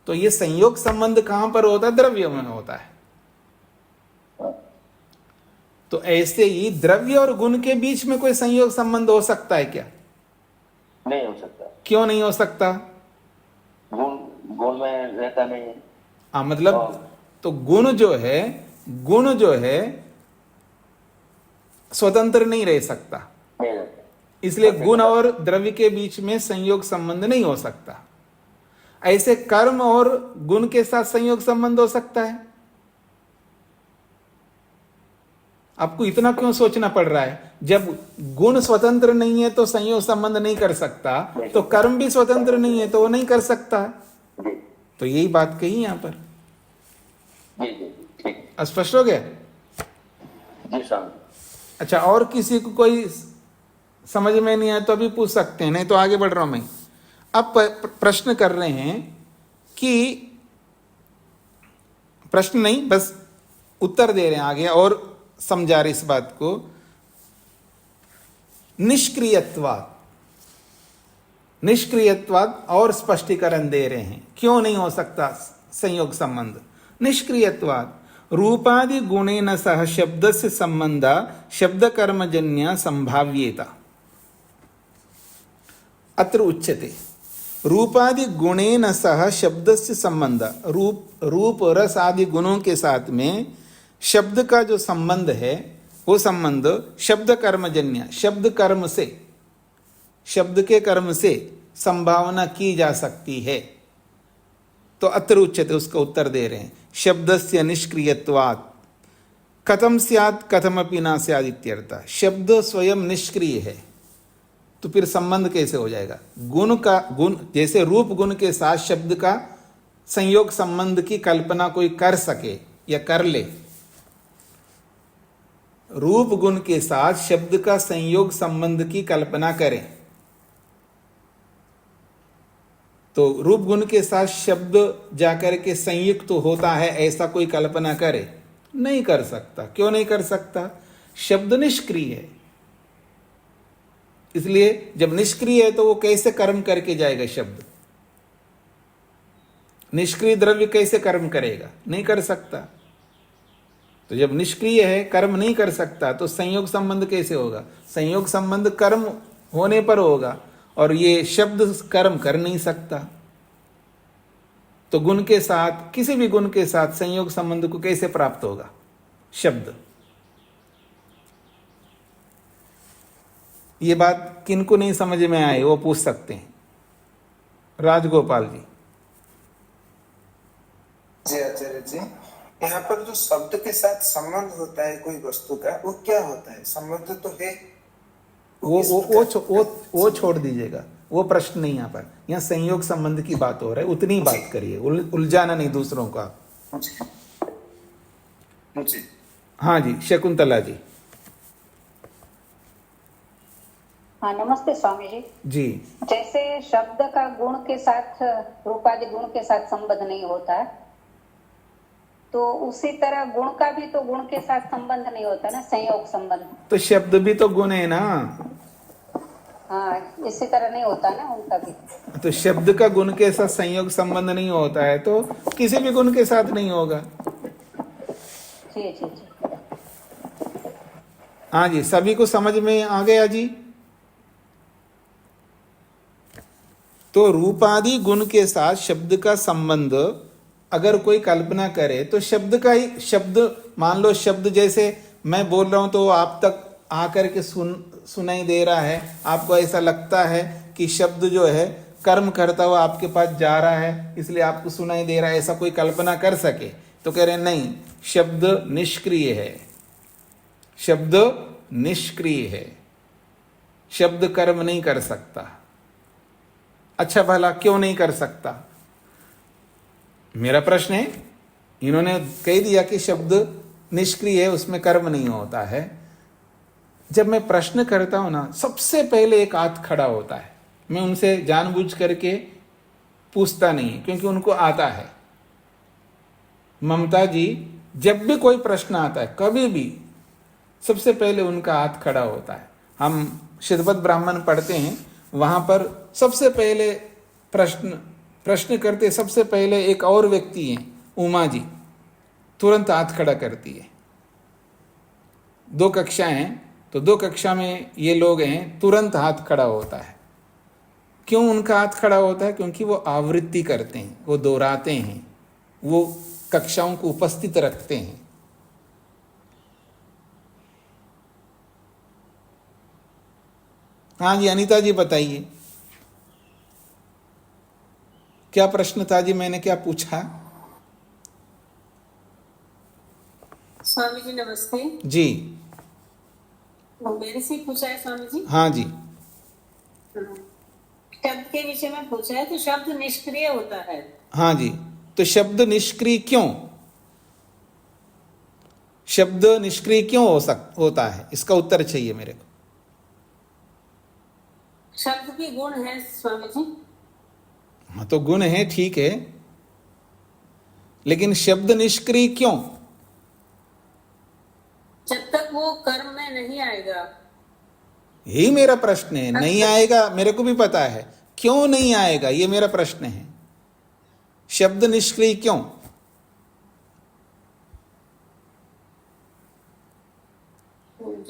Speaker 1: तो ये संयोग संबंध कहां पर होता है? द्रव्य में होता है। तो ऐसे ही द्रव्य और गुण के बीच में कोई संयोग संबंध हो सकता है क्या?
Speaker 5: नहीं हो सकता।
Speaker 1: क्यों नहीं हो सकता?
Speaker 5: गुण में रहता नहीं है।
Speaker 1: हाँ, मतलब तो गुण जो है स्वतंत्र नहीं रह सकता, इसलिए गुण और द्रव्य के बीच में संयोग संबंध नहीं हो सकता। ऐसे कर्म और गुण के साथ संयोग संबंध हो सकता है। आपको इतना क्यों सोचना पड़ रहा है? जब गुण स्वतंत्र नहीं है तो संयोग संबंध नहीं कर सकता, तो कर्म भी स्वतंत्र नहीं है तो वो नहीं कर सकता। तो यही बात कही यहां पर। स्पष्ट हो गया? अच्छा, और किसी को कोई समझ में नहीं आया तो अभी पूछ सकते हैं, नहीं तो आगे बढ़ रहा हूं मैं। अब प्रश्न कर रहे हैं कि, प्रश्न नहीं बस उत्तर दे रहे हैं आगे और समझा रहे इस बात को। निष्क्रियत्वाद और स्पष्टीकरण दे रहे हैं क्यों नहीं हो सकता संयोग संबंध। निष्क्रियत्वाद रूपादि गुणेन सह शब्दस्य संबंध शब्द कर्मजन्य संभाव्येता अत्र उच्यते। रूपादि गुणेन सह शब्दस्य संबंध, रूप रस आदि गुणों के साथ में शब्द का जो संबंध है वो संबंध शब्द कर्मजन्य, शब्द कर्म से, शब्द के कर्म से संभावना की जा सकती है। तो अत्र उच्यते, उसका उत्तर दे रहे हैं। शब्दस्य निष्क्रियत्वात् कथम स्यात् कथमपि न स्यात् इत्यर्थः। शब्द स्वयं निष्क्रिय है तो फिर संबंध कैसे हो जाएगा? गुण जैसे रूप गुण के साथ शब्द का संयोग संबंध की कल्पना कोई कर सके या कर ले, रूप गुण के साथ शब्द का संयोग संबंध की कल्पना करें तो रूप गुण के साथ शब्द जाकर के संयुक्त तो होता है, ऐसा कोई कल्पना करे? नहीं कर सकता। क्यों नहीं कर सकता? शब्द निष्क्रिय है। इसलिए जब निष्क्रिय है तो वो कैसे कर्म करके जाएगा? शब्द निष्क्रिय द्रव्य कैसे कर्म करेगा? नहीं कर सकता। तो जब निष्क्रिय है, कर्म नहीं कर सकता, तो संयोग संबंध कैसे होगा? संयोग संबंध कर्म होने पर होगा और ये शब्द कर्म कर नहीं सकता। तो गुण के साथ, किसी भी गुण के साथ संयोग संबंध को कैसे प्राप्त होगा? शब्द। ये बात किनको नहीं समझ में आए वो पूछ सकते हैं। राजगोपाल जी।
Speaker 4: जी आचार्य जी, यहाँ पर जो शब्द के साथ संबंध होता है कोई वस्तु का, वो क्या होता है? संबंध तो है,
Speaker 1: वो छोड़ दीजिएगा, वो प्रश्न नहीं यहाँ पर। यहाँ संयोग संबंध की बात हो रहा है, उतनी बात करिए, उलझाना नहीं दूसरों का।
Speaker 4: मुझे
Speaker 1: हाँ जी, शकुंतला जी।
Speaker 2: हाँ, नमस्ते स्वामी जी।
Speaker 1: जी।
Speaker 2: जैसे शब्द का गुण के साथ, रूपादि गुण के साथ संबंध नहीं होता है, तो उसी तरह गुण का भी तो गुण के साथ संबंध नहीं होता ना, संयोग संबंध।
Speaker 1: तो शब्द भी तो गुण है ना।
Speaker 2: हाँ, इसी तरह नहीं होता ना उनका भी।
Speaker 1: तो शब्द का गुण के साथ संयोग संबंध नहीं होता है तो किसी भी गुण के साथ नहीं होगा।
Speaker 2: जी जी जी।
Speaker 1: हाँ जी, सभी को समझ में आ गया जी। तो रूपादि गुण के साथ शब्द का संबंध अगर कोई कल्पना करे तो शब्द का ही, शब्द मान लो शब्द जैसे मैं बोल रहा हूं तो आप तक आकर के सुनाई दे रहा है, आपको ऐसा लगता है कि शब्द जो है कर्म करता हुआ आपके पास जा रहा है, इसलिए आपको सुनाई दे रहा है, ऐसा कोई कल्पना कर सके तो कह रहे नहीं, शब्द निष्क्रिय है, शब्द निष्क्रिय है, शब्द कर्म नहीं कर सकता। अच्छा भला क्यों नहीं कर सकता? मेरा प्रश्न है, इन्होंने कह दिया कि शब्द निष्क्रिय है, उसमें कर्म नहीं होता है। जब मैं प्रश्न करता हूं ना, सबसे पहले एक हाथ खड़ा होता है। मैं उनसे जानबूझ करके पूछता नहीं क्योंकि उनको आता है। ममता जी, जब भी कोई प्रश्न आता है कभी भी, सबसे पहले उनका हाथ खड़ा होता है। हम शिदबत ब्राह्मण पढ़ते हैं, वहां पर सबसे पहले प्रश्न करते, सबसे पहले एक और व्यक्ति हैं, उमा जी, तुरंत हाथ खड़ा करती है। 2 कक्षाएं हैं तो 2 कक्षा में ये लोग हैं, तुरंत हाथ खड़ा होता है। क्यों उनका हाथ खड़ा होता है? क्योंकि वो आवृत्ति करते हैं, वो दोहराते हैं, वो कक्षाओं को उपस्थित रखते हैं। हाँ जी, अनीता जी बताइए, क्या प्रश्न था जी? मैंने क्या पूछा?
Speaker 3: स्वामी जी नमस्ते
Speaker 1: जी।
Speaker 3: मेरे से पूछा है स्वामी जी।
Speaker 1: हाँ जी।
Speaker 3: शब्द के विषय में पूछा है, तो शब्द निष्क्रिय होता है।
Speaker 1: हाँ जी, तो शब्द निष्क्रिय क्यों? शब्द निष्क्रिय क्यों होता है, इसका उत्तर चाहिए मेरे को।
Speaker 3: शब्द भी गुण है स्वामी जी।
Speaker 1: हाँ, तो गुण है, ठीक है, लेकिन शब्द निष्क्रिय क्यों?
Speaker 3: जब तक वो कर्म में नहीं आएगा।
Speaker 1: यही मेरा प्रश्न है। नहीं आएगा, मेरे को भी पता है, क्यों नहीं आएगा ये मेरा प्रश्न है। शब्द निष्क्रिय क्यों?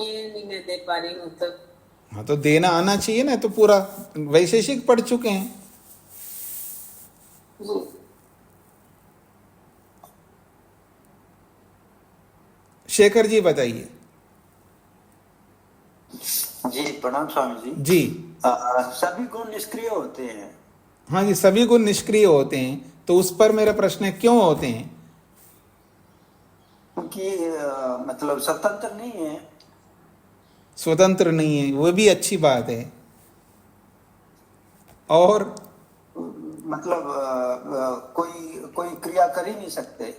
Speaker 3: ये नहीं मैं दे पा रही हूँ तो।
Speaker 1: हाँ, तो देना आना चाहिए ना, तो पूरा वैशेषिक पढ़ चुके हैं। शेखर जी बताइए।
Speaker 6: जी प्रणाम स्वामी जी।
Speaker 1: जी।
Speaker 6: सभी गुण निष्क्रिय होते हैं।
Speaker 1: हाँ जी, सभी गुण निष्क्रिय होते हैं, तो उस पर मेरा प्रश्न है क्यों होते हैं?
Speaker 6: क्योंकि मतलब स्वतंत्र नहीं है।
Speaker 1: स्वतंत्र नहीं है, वो भी अच्छी बात है। और
Speaker 6: मतलब कोई क्रिया कर ही नहीं सकते।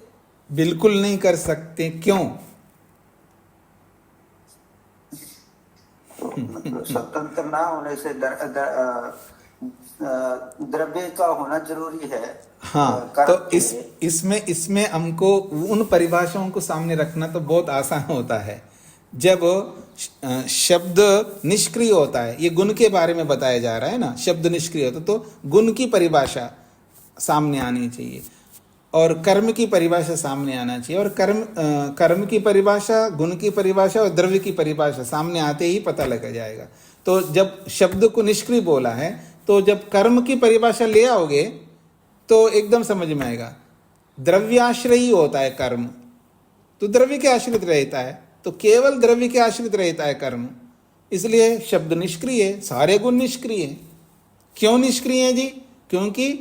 Speaker 1: बिल्कुल नहीं कर सकते, क्यों?
Speaker 6: मतलब स्वतंत्र ना होने से द्रव्य का होना जरूरी है।
Speaker 1: हाँ, तो इसमें हमको उन परिभाषाओं को सामने रखना तो बहुत आसान होता है। जब शब्द निष्क्रिय होता है, ये गुण के बारे में बताया जा रहा है ना, शब्द निष्क्रिय होता तो गुण की परिभाषा सामने आनी चाहिए और कर्म की परिभाषा सामने आना चाहिए, और कर्म की परिभाषा, गुण की परिभाषा और द्रव्य की परिभाषा सामने आते ही पता लग जाएगा। तो जब शब्द को निष्क्रिय बोला है, तो जब कर्म की परिभाषा ले आओगे तो एकदम समझ में आएगा। द्रव्याश्रयी होता है कर्म, तो द्रव्य के आश्रित रहता है, तो केवल द्रव्य के आश्रित रहता है कर्म, इसलिए शब्द निष्क्रिय है, सारे गुण निष्क्रिय हैं। क्यों निष्क्रिय है जी? क्योंकि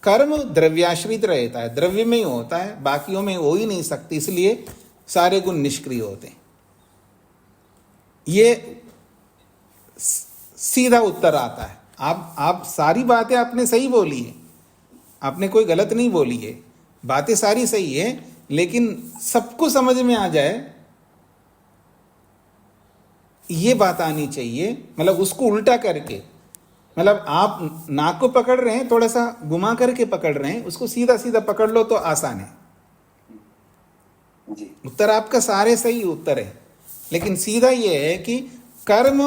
Speaker 1: कर्म द्रव्याश्रित रहता है, द्रव्य में ही होता है, बाकियों में हो ही नहीं सकती, इसलिए सारे गुण निष्क्रिय होते हैं। ये सीधा उत्तर आता है। आप सारी बातें आपने सही बोली है, आपने कोई गलत नहीं बोली है, बातें सारी सही है, लेकिन सबको समझ में आ जाए ये बात आनी चाहिए। मतलब उसको उल्टा करके, मतलब आप नाक को पकड़ रहे हैं, थोड़ा सा घुमा करके पकड़ रहे हैं, उसको सीधा सीधा पकड़ लो तो आसान है।
Speaker 5: जी
Speaker 1: उत्तर आपका सारे सही उत्तर है, लेकिन सीधा ये है कि कर्म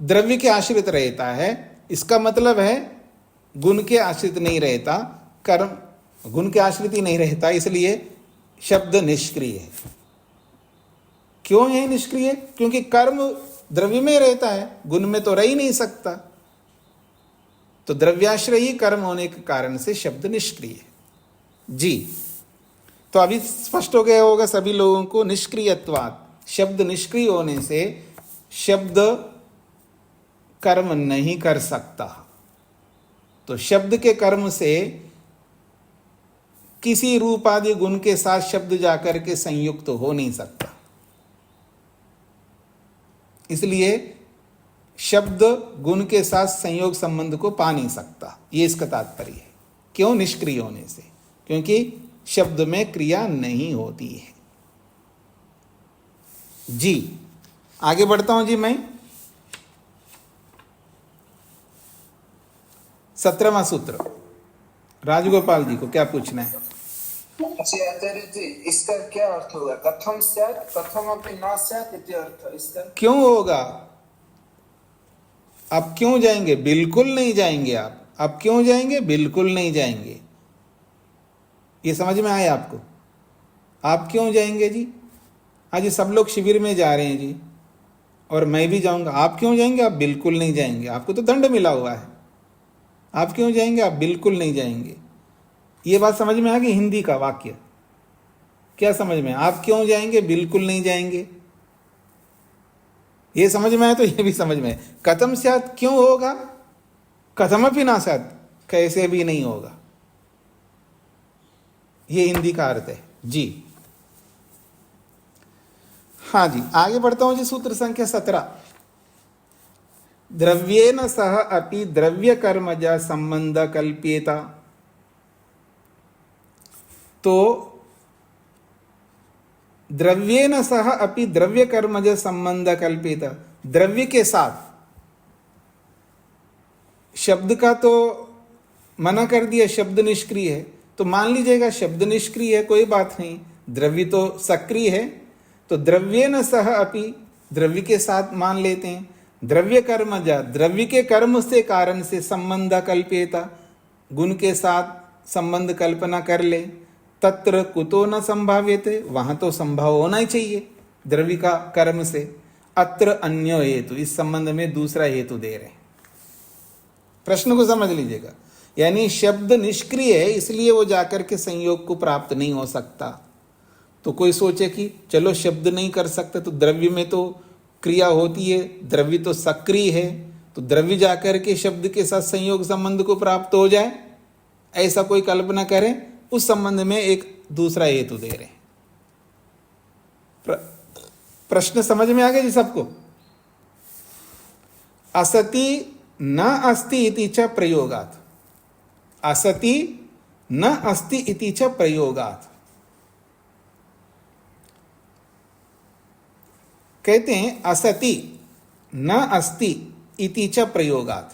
Speaker 1: द्रव्य के आश्रित रहता है, इसका मतलब है गुण के आश्रित नहीं रहता, कर्म गुण के आश्रित ही नहीं रहता, इसलिए शब्द निष्क्रिय है। क्यों है निष्क्रिय? क्योंकि कर्म द्रव्य में रहता है, गुण में तो रह ही नहीं सकता, तो द्रव्याश्रयी कर्म होने के कारण से शब्द निष्क्रिय है। जी, तो अभी स्पष्ट हो गया होगा सभी लोगों को, निष्क्रियत्वात्, शब्द निष्क्रिय होने से शब्द कर्म नहीं कर सकता। तो शब्द के कर्म से किसी रूप आदि गुण के साथ शब्द जाकर के संयुक्त हो नहीं सकता, इसलिए शब्द गुण के साथ संयोग संबंध को पा नहीं सकता, ये इसका तात्पर्य है। क्यों? निष्क्रिय होने से, क्योंकि शब्द में क्रिया नहीं होती है। जी, आगे बढ़ता हूं जी मैं। 17वां सूत्र, राजगोपाल जी को क्या पूछना है?
Speaker 4: अच्छा आचार्य जी, इसका क्या अर्थ होगा? कथम स्यात् कथमपि न स्यात् इति अर्थ इसका।
Speaker 1: क्यों होगा? आप क्यों जाएंगे? बिल्कुल नहीं जाएंगे आप क्यों जाएंगे? बिल्कुल नहीं जाएंगे। ये समझ में आया आपको? आप क्यों जाएंगे जी? आज सब लोग शिविर में जा रहे हैं जी, और मैं भी जाऊंगा। आप क्यों जाएंगे? आप बिल्कुल नहीं जाएंगे, आपको तो दंड मिला हुआ है। आप क्यों जाएंगे? आप बिल्कुल नहीं जाएंगे। ये बात समझ में आ गई? हिंदी का वाक्य क्या समझ में? आप क्यों जाएंगे? बिल्कुल नहीं जाएंगे। ये समझ में आया तो ये भी समझ में है। कथम स्यात्, क्यों होगा? कथमपि न स्यात्, कैसे भी नहीं होगा। ये हिंदी का अर्थ है जी। हाँ जी, आगे बढ़ता हूं जी। सूत्र संख्या 17, द्रव्येन सह अपि द्रव्य कर्मज संबंध कल्प्येता। तो द्रव्येन सह अपि द्रव्य कर्मज संबंध कल्प्येता, द्रव्य के साथ, शब्द का तो मना कर दिया, शब्द निष्क्रिय है, तो मान लीजिएगा शब्द निष्क्रिय है, कोई बात नहीं, द्रव्य तो सक्रिय है, तो द्रव्येन सह अपि, द्रव्य के साथ मान लेते हैं। द्रव्य कर्मज, द्रव्य के कर्म से, कारण से, संबंध कल्प्येता, गुण के साथ संबंध कल्पना कर ले। तत्र कुतो न संभाव्यते, वहां तो संभव होना ही चाहिए द्रव्य का कर्म से। अत्र अन्यो हेतु, इस संबंध में दूसरा हेतु दे रहे हैं। प्रश्न को समझ लीजिएगा, यानी शब्द निष्क्रिय है, इसलिए वो जाकर के संयोग को प्राप्त नहीं हो सकता। तो कोई सोचे कि चलो शब्द नहीं कर सकते तो द्रव्य में तो क्रिया होती है, द्रव्य तो सक्रिय है, तो द्रव्य जाकर के शब्द के साथ संयोग संबंध को प्राप्त हो जाए, ऐसा कोई कल्पना करें, उस संबंध में एक दूसरा हेतु दे रहे हैं। प्रश्न समझ में आ गया जी सबको? असति न अस्ति इति च प्रयोगात्, असति न अस्ति इति च प्रयोगात्। कहते हैं असति न अस्ति इति च प्रयोगात्।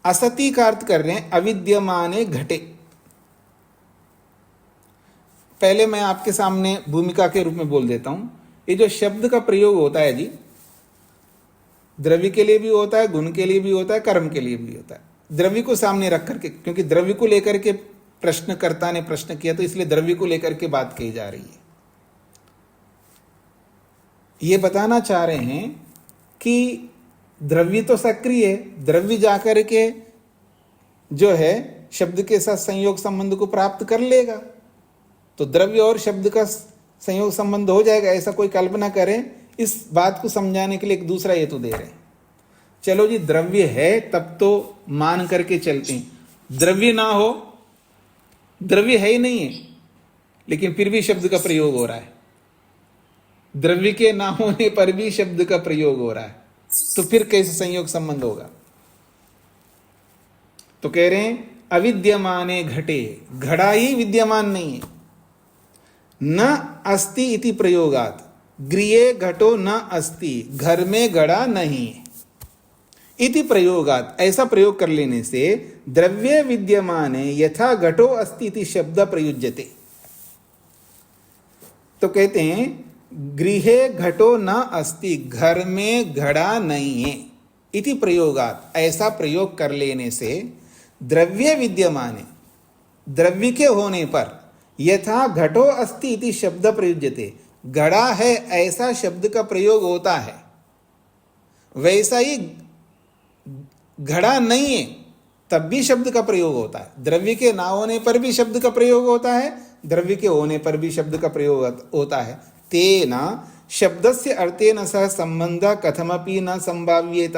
Speaker 1: असति का अर्थ कर रहे हैं अविद्यमाने घटे। पहले मैं आपके सामने भूमिका के रूप में बोल देता हूं। ये जो शब्द का प्रयोग होता है जी, द्रव्य के लिए भी होता है, गुण के लिए भी होता है, कर्म के लिए भी होता है। द्रव्य को सामने रख करके, क्योंकि द्रव्य को लेकर के प्रश्नकर्ता ने प्रश्न किया, तो इसलिए द्रव्य को लेकर के बात कही जा रही है। ये बताना चाह रहे हैं कि द्रव्य तो सक्रिय है, द्रव्य जाकर के जो है शब्द के साथ संयोग संबंध को प्राप्त कर लेगा, तो द्रव्य और शब्द का संयोग संबंध हो जाएगा, ऐसा कोई कल्पना करें, इस बात को समझाने के लिए एक दूसरा हेतु दे रहे हैं। चलो जी, द्रव्य है तब तो मान करके चलते हैं, द्रव्य ना हो, द्रव्य है ही नहीं है लेकिन फिर भी शब्द का प्रयोग हो रहा है, द्रव्य के ना होने पर भी शब्द का प्रयोग हो रहा है, तो फिर कैसे संयोग संबंध होगा? तो कह रहे हैं अविद्यमाने घटे, घड़ा ही विद्यमान नहीं है। न अस्ति इति प्रयोगात, गृहे घटो न अस्ति, घर में घड़ा नहीं है। इति प्रयोगात, ऐसा प्रयोग कर लेने से द्रव्य विद्यमाने यथा घटो अस्ति इति शब्द प्रयुज्यते। तो कहते हैं गृहे घटो न अस्ति, घर में घड़ा नहीं है। इति प्रयोगात, ऐसा प्रयोग कर लेने से द्रव्य विद्यमाने, द्रव्य के होने पर यथा घटो अस्ति इति शब्द प्रयुज्यते, घड़ा है ऐसा शब्द का प्रयोग होता है, वैसा ही घड़ा नहीं है तब भी शब्द का प्रयोग होता है। द्रव्य के ना होने पर भी शब्द का प्रयोग होता है, द्रव्य के होने पर भी शब्द का प्रयोग होता है। तेना शब्दस्य अर्थेन सह संबंध कथमपि न संभाव्येत।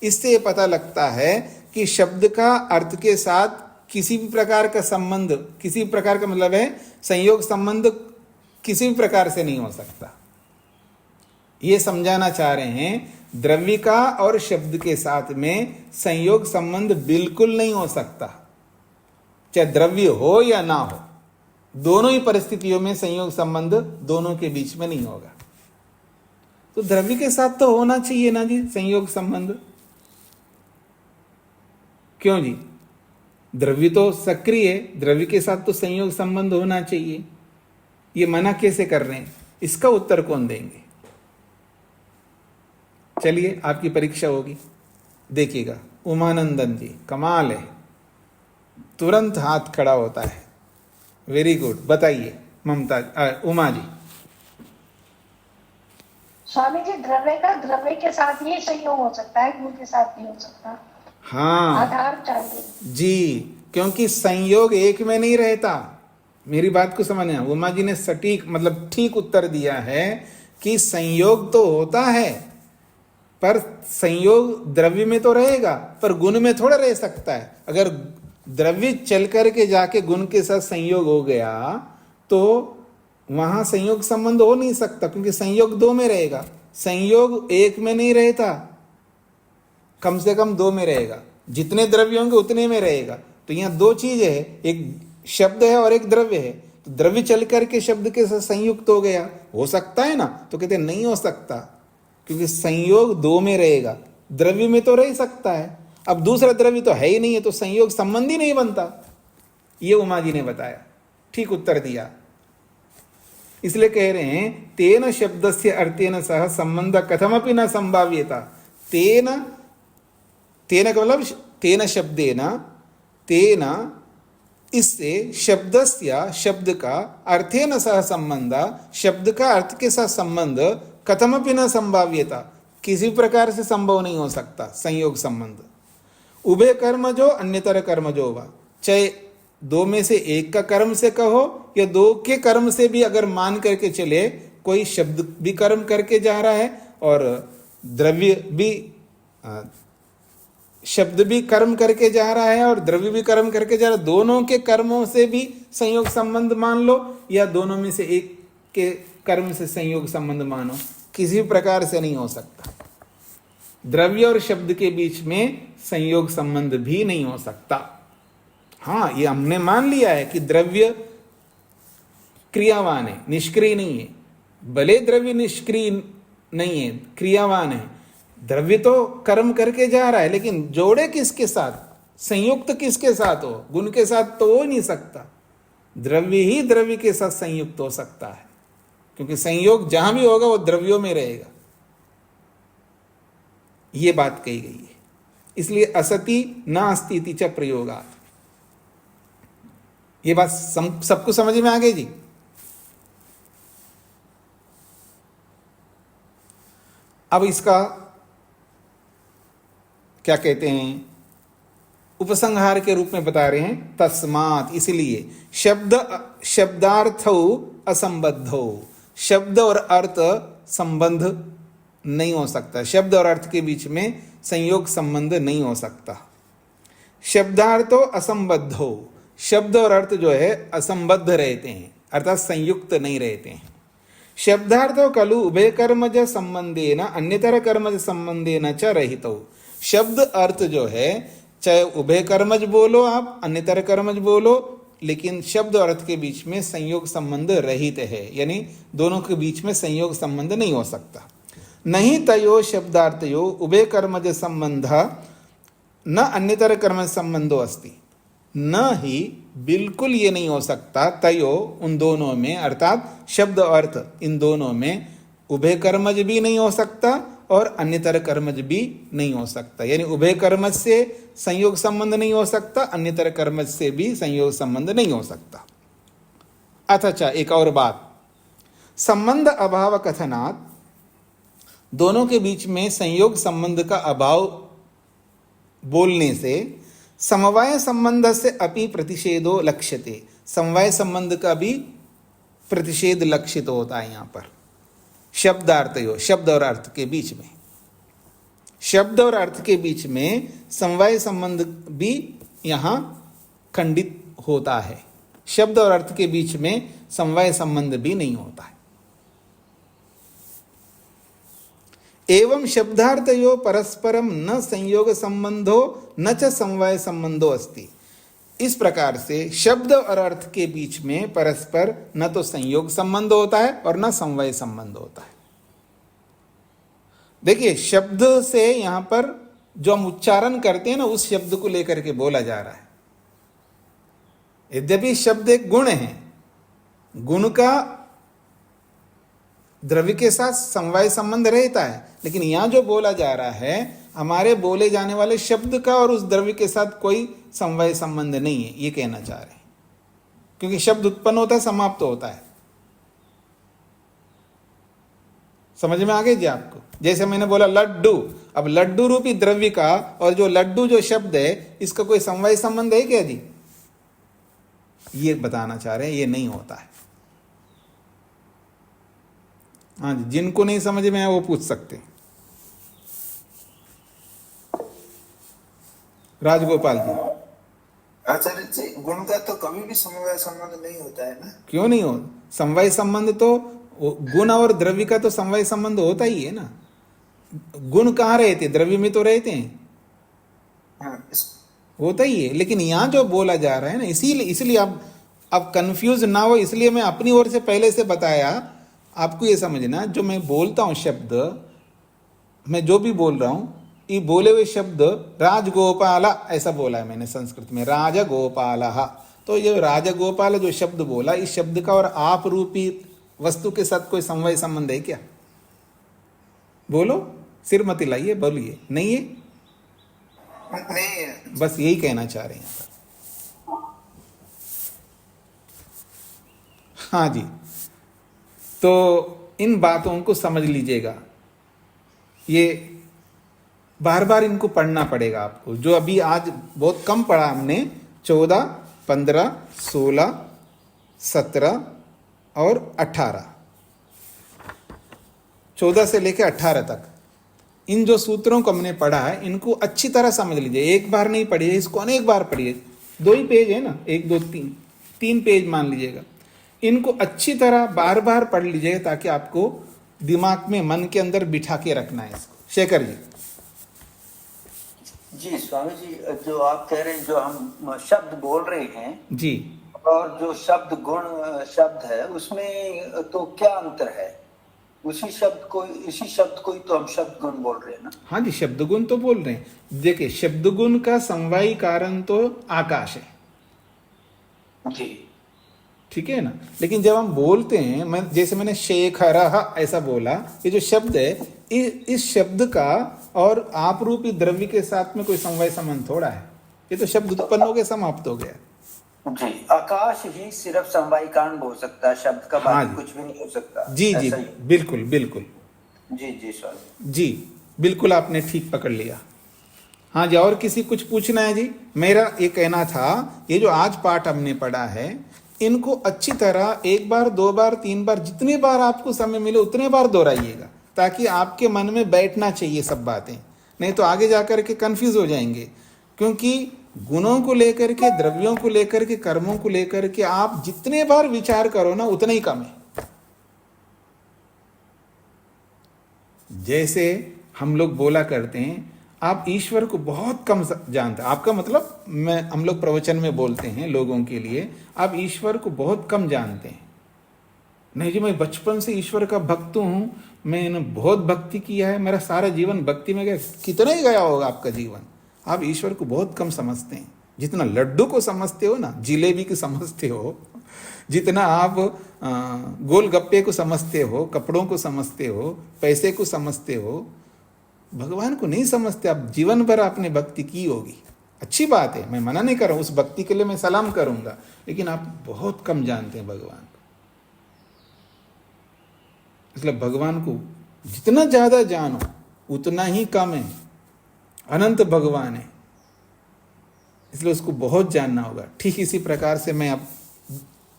Speaker 1: इससे पता लगता है कि शब्द का अर्थ के साथ किसी भी प्रकार का संबंध, किसी भी प्रकार का मतलब है संयोग संबंध किसी भी प्रकार से नहीं हो सकता। ये समझाना चाह रहे हैं, द्रव्य का और शब्द के साथ में संयोग संबंध बिल्कुल नहीं हो सकता, चाहे द्रव्य हो या ना हो, दोनों ही परिस्थितियों में संयोग संबंध दोनों के बीच में नहीं होगा। तो द्रव्य के साथ तो होना चाहिए ना जी संयोग संबंध, क्यों जी? द्रव्य तो सक्रिय है, द्रव्य के साथ तो संयोग संबंध होना चाहिए। ये मना कैसे कर रहे हैं, इसका उत्तर कौन देंगे? चलिए आपकी परीक्षा होगी, देखिएगा। उमानंदन जी, कमाल है, तुरंत हाथ खड़ा होता है, वेरी गुड। बताइए ममता, उमा जी।
Speaker 7: स्वामी जी, द्रव्य का द्रव्य के साथ ही संयोग हो सकता है, गुण के साथ नहीं हो सकता।
Speaker 1: हाँ
Speaker 7: आधार चाहिए
Speaker 1: जी, क्योंकि संयोग एक में नहीं रहता। मेरी बात को समझना, उमा जी ने सटीक मतलब ठीक उत्तर दिया है कि संयोग तो होता है, पर संयोग द्रव्य में तो रहेगा पर गुण में थोड़ा रह सकता है। अगर द्रव्य चल करके जाके गुण के साथ संयोग हो गया तो वहां संयोग संबंध हो नहीं सकता, क्योंकि संयोग दो में रहेगा, संयोग एक में नहीं रहता, कम से कम दो में रहेगा। जितने द्रव्य होंगे उतने में रहेगा। तो यहाँ दो चीजें है, एक शब्द है और एक द्रव्य है। तो द्रव्य चल करके शब्द के साथ संयुक्त हो गया, हो सकता है ना? तो कहते नहीं हो सकता, क्योंकि संयोग दो में रहेगा, द्रव्य में तो रह सकता है। अब दूसरा द्रव्य तो है ही नहीं है, तो संयोग संबंध ही नहीं बनता। ये उमा जी ने बताया, ठीक उत्तर दिया। इसलिए कह रहे हैं तेन शब्दस्य अर्थेन सह संबंध कथमपि न संभाव्यता। तेन का मतलब तेन शब्देन, तेन इससे शब्दस्य, शब्द का, अर्थेन सह संबंध, शब्द का अर्थ के साथ संबंध, कथमपि न संभाव्यता, किसी प्रकार से संभव नहीं हो सकता संयोग संबंध। उभय कर्म जो अन्यतर कर्म जो वा, चाहे दो में से एक का कर्म से कहो या दो के कर्म से भी अगर मान करके चले, कोई शब्द भी कर्म करके जा रहा है और द्रव्य भी, शब्द भी कर्म करके जा रहा है और द्रव्य भी कर्म करके जा रहा है, दोनों के कर्मों से भी संयोग संबंध मान लो या दोनों में से एक के कर्म से संयोग संबंध मानो, किसी प्रकार से नहीं हो सकता। द्रव्य और शब्द के बीच में संयोग संबंध भी नहीं हो सकता। हाँ, ये हमने मान लिया है कि द्रव्य क्रियावान है, निष्क्रिय नहीं है। भले द्रव्य निष्क्रिय नहीं है, क्रियावान है। द्रव्य तो कर्म करके जा रहा है, लेकिन जोड़े किसके साथ, संयुक्त किसके साथ हो? गुण के साथ तो हो नहीं सकता। द्रव्य ही द्रव्य के साथ संयुक्त हो सकता है, क्योंकि संयोग जहां भी होगा वो द्रव्यों में रहेगा। ये बात कही गई है। इसलिए असति नास्ति इति च प्रयोगात्। ये बात सबको समझ में आ गई जी? अब इसका क्या कहते हैं, उपसंहार के रूप में बता रहे हैं। तस्मात्, इसलिए शब्द शब्दार्थौ असंबद्धौ, शब्द और अर्थ संबंध नहीं हो सकता, शब्द और अर्थ के बीच में संयोग संबंध नहीं हो सकता। शब्दार्थो असंबद्धो, शब्द और अर्थ जो है असंबद्ध रहते हैं, अर्थात संयुक्त नहीं रहते हैं। शब्दार्थो खलु उभय कर्मज संबंधेन अन्यतर कर्मज संबंधेन च रहितो, शब्द अर्थ जो है चाहे उभय कर्मज बोलो आप, अन्यतर कर्मज बोलो, लेकिन शब्द और अर्थ के बीच में संयोग संबंध रहित है, यानी दोनों के बीच में संयोग संबंध नहीं हो सकता। नहीं तयो शब्दार्थयो उभय कर्मज संबंध न अन्यतर कर्मज संबंधो अस्ति, न ही बिल्कुल ये नहीं हो सकता तयो उन दोनों में, अर्थात शब्द और अर्थ इन दोनों में उभय कर्मज भी नहीं हो सकता और अन्यतर कर्मज भी नहीं हो सकता, यानी उभय कर्मज से संयोग संबंध नहीं हो सकता, अन्यतर कर्मज से भी संयोग संबंध नहीं हो सकता। अथच एक और बात, संबंध अभाव कथनात्, दोनों के बीच में संयोग संबंध का अभाव बोलने से समवाय संबंध से अपि प्रतिषेधो लक्ष्यते, समवाय संबंध का भी प्रतिषेध लक्षित होता है। यहाँ पर शब्दार्थयो, शब्द और अर्थ के बीच में, शब्द और अर्थ के बीच में समवाय संबंध भी यहाँ खंडित होता है, शब्द और अर्थ के बीच में समवाय संबंध भी नहीं होता है। एवं शब्दार्थयो परस्परम न संयोग संबंधो न च समवाय संबंधो अस्ति, इस प्रकार से शब्द और अर्थ के बीच में परस्पर न तो संयोग संबंध होता है और न समवाय संबंध होता है। देखिए शब्द से यहां पर जो हम उच्चारण करते हैं ना, उस शब्द को लेकर के बोला जा रहा है। यद्यपि शब्द एक गुण है, गुण का द्रव्य के साथ समवाय संबंध रहता है, लेकिन यहां जो बोला जा रहा है हमारे बोले जाने वाले शब्द का और उस द्रव्य के साथ कोई समवाय संबंध नहीं है, ये कहना चाह रहे हैं। क्योंकि शब्द उत्पन्न होता है, समाप्त होता है। समझ में आ गई जी आपको? जैसे मैंने बोला लड्डू, अब लड्डू रूपी द्रव्य का और जो लड्डू जो शब्द है, इसका कोई समवाय संबंध है क्या जी? ये बताना चाह रहे हैं, ये नहीं होता है। हाँ जी, जिनको नहीं समझ में आया वो पूछ सकते हैं। राजगोपाल जी।
Speaker 4: आचार्य जी, गुण का तो कभी भी समवाय संबंध नहीं होता है ना?
Speaker 1: क्यों नहीं हो? समवाय संबंध तो गुण और द्रव्य का तो समवाय संबंध होता ही है ना। गुण कहाँ रहते? द्रव्य में तो रहते हैं।
Speaker 4: हाँ,
Speaker 1: होता ही है, लेकिन यहाँ जो बोला जा रहा है ना, इसलिए अब कंफ्यूज ना हो, इसलिए मैं अपनी ओर से पहले से बताया। आपको ये समझना, जो मैं बोलता हूँ शब्द, मैं जो भी बोल रहा हूँ, ये बोले हुए शब्द राजगोपाल ऐसा बोला है मैंने संस्कृत में, राजगोपाल। तो ये राजगोपाल जो शब्द बोला, इस शब्द का और आप रूपी वस्तु के साथ कोई समवाय संबंध है क्या? बोलो, सिर मत हिलाइए, बोलिए। नहीं है?
Speaker 4: नहीं,
Speaker 1: बस यही कहना चाह रहे हैं। हाँ जी, तो इन बातों को समझ लीजिएगा, ये बार बार इनको पढ़ना पड़ेगा आपको। जो अभी आज बहुत कम पढ़ा हमने, 14, 15, 16, 17 और 18, 14 से लेकर 18 तक इन जो सूत्रों को हमने पढ़ा है, इनको अच्छी तरह समझ लीजिए। एक बार नहीं पढ़िए, इसको अनेक बार पढ़िए। 2 ही पेज है ना, 1, 2, 3 पेज मान लीजिएगा। इनको अच्छी तरह बार बार पढ़ लीजिएगा, ताकि आपको दिमाग में, मन के अंदर बिठा के रखना है इसको। शेखर जी।
Speaker 6: जी स्वामी जी, जो आप कह रहे हैं, जो हम शब्द बोल रहे हैं
Speaker 1: जी,
Speaker 6: और जो शब्द गुण शब्द है, उसमें तो क्या अंतर है? इसी शब्द को ही तो हम शब्द गुण बोल रहे हैं ना?
Speaker 1: हाँ जी, शब्द गुण तो बोल रहे हैं। देखिए, शब्द गुण का समवायी कारण तो आकाश है
Speaker 6: जी,
Speaker 1: ठीक है ना। लेकिन जब हम बोलते हैं, जैसे मैंने शेखर ऐसा बोला, ये जो शब्द है, इस शब्द का और आप रूपी द्रव्य के साथ में कोई समवाय संबंध थोड़ा है। ये तो शब्द उत्पन्न हो गया, समाप्त हो गया
Speaker 6: जी। आकाश ही सिर्फ समवायी कारण हो सकता है, शब्द का बाकी
Speaker 1: हाँ,
Speaker 6: कुछ भी नहीं हो सकता।
Speaker 1: जी जी, बिल्कुल बिल्कुल।
Speaker 6: जी जी स्वामी
Speaker 1: जी, बिल्कुल आपने ठीक पकड़ लिया। हाँ जी, और किसी कुछ पूछना है जी? मेरा ये कहना था, ये जो आज पाठ हमने पढ़ा है, इनको अच्छी तरह 1 बार 2 बार 3 बार जितने बार आपको समय मिले उतने बार दोहराइएगा, ताकि आपके मन में बैठना चाहिए सब बातें, नहीं तो आगे जाकर के कंफ्यूज हो जाएंगे। क्योंकि गुणों को लेकर के, द्रव्यों को लेकर के, कर्मों को लेकर के आप जितने बार विचार करो ना उतना ही कम है। जैसे हम लोग बोला करते हैं आप ईश्वर को बहुत कम जानते हैं, आपका मतलब हम लोग प्रवचन में बोलते हैं लोगों के लिए, आप ईश्वर को बहुत कम जानते हैं। नहीं जी मैं बचपन से ईश्वर का भक्त हूं, मैंने बहुत भक्ति किया है, मेरा सारा जीवन भक्ति में गया। कितना ही गया होगा आपका जीवन, आप ईश्वर को बहुत कम समझते हैं। जितना लड्डू को समझते हो ना, जिलेबी को समझते हो, जितना आप गोलगप्पे को समझते हो, कपड़ों को समझते हो, पैसे को समझते हो, भगवान को नहीं समझते। आप जीवन भर आपने भक्ति की होगी, अच्छी बात है, मैं मना नहीं कर रहा हूं, उस भक्ति के लिए मैं सलाम करूंगा, लेकिन आप बहुत कम जानते हैं भगवान को। इसलिए भगवान को जितना ज्यादा जानो उतना ही कम है। अनंत भगवान है, इसलिए उसको बहुत जानना होगा। ठीक इसी प्रकार से मैं अब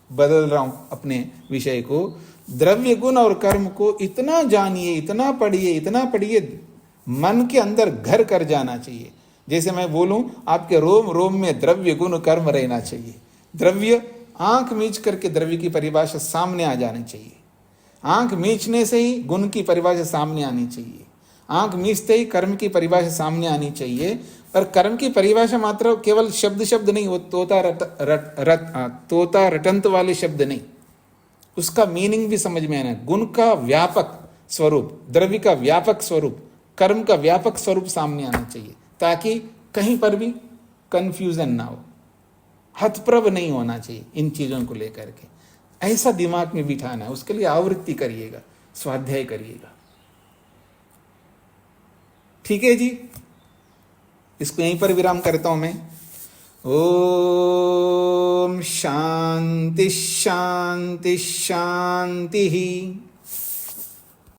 Speaker 1: बदल रहा हूं अपने विषय को। द्रव्य गुण और कर्म को इतना जानिए, इतना पढ़िए, इतना पढ़िए, मन के अंदर घर कर जाना चाहिए। जैसे मैं बोलूं आपके रोम रोम में द्रव्य गुण कर्म रहना चाहिए। द्रव्य, आंख मीच करके द्रव्य की परिभाषा सामने आ जानी चाहिए। आंख मीचने से ही गुण की परिभाषा सामने आनी चाहिए। आंख मीचते ही कर्म की परिभाषा सामने आनी चाहिए। पर कर्म की परिभाषा मात्र केवल शब्द नहीं, वो तोता रटंत वाले शब्द नहीं, उसका मीनिंग भी समझ में आना। गुण का व्यापक स्वरूप, द्रव्य का व्यापक स्वरूप, कर्म का व्यापक स्वरूप सामने आना चाहिए, ताकि कहीं पर भी कंफ्यूजन ना हो, हतप्रभ नहीं होना चाहिए इन चीजों को लेकर के। ऐसा दिमाग में बिठाना है। उसके लिए आवृत्ति करिएगा, स्वाध्याय करिएगा। ठीक है जी, इसको यहीं पर विराम करता हूं मैं। ओम शांति शांति शांति।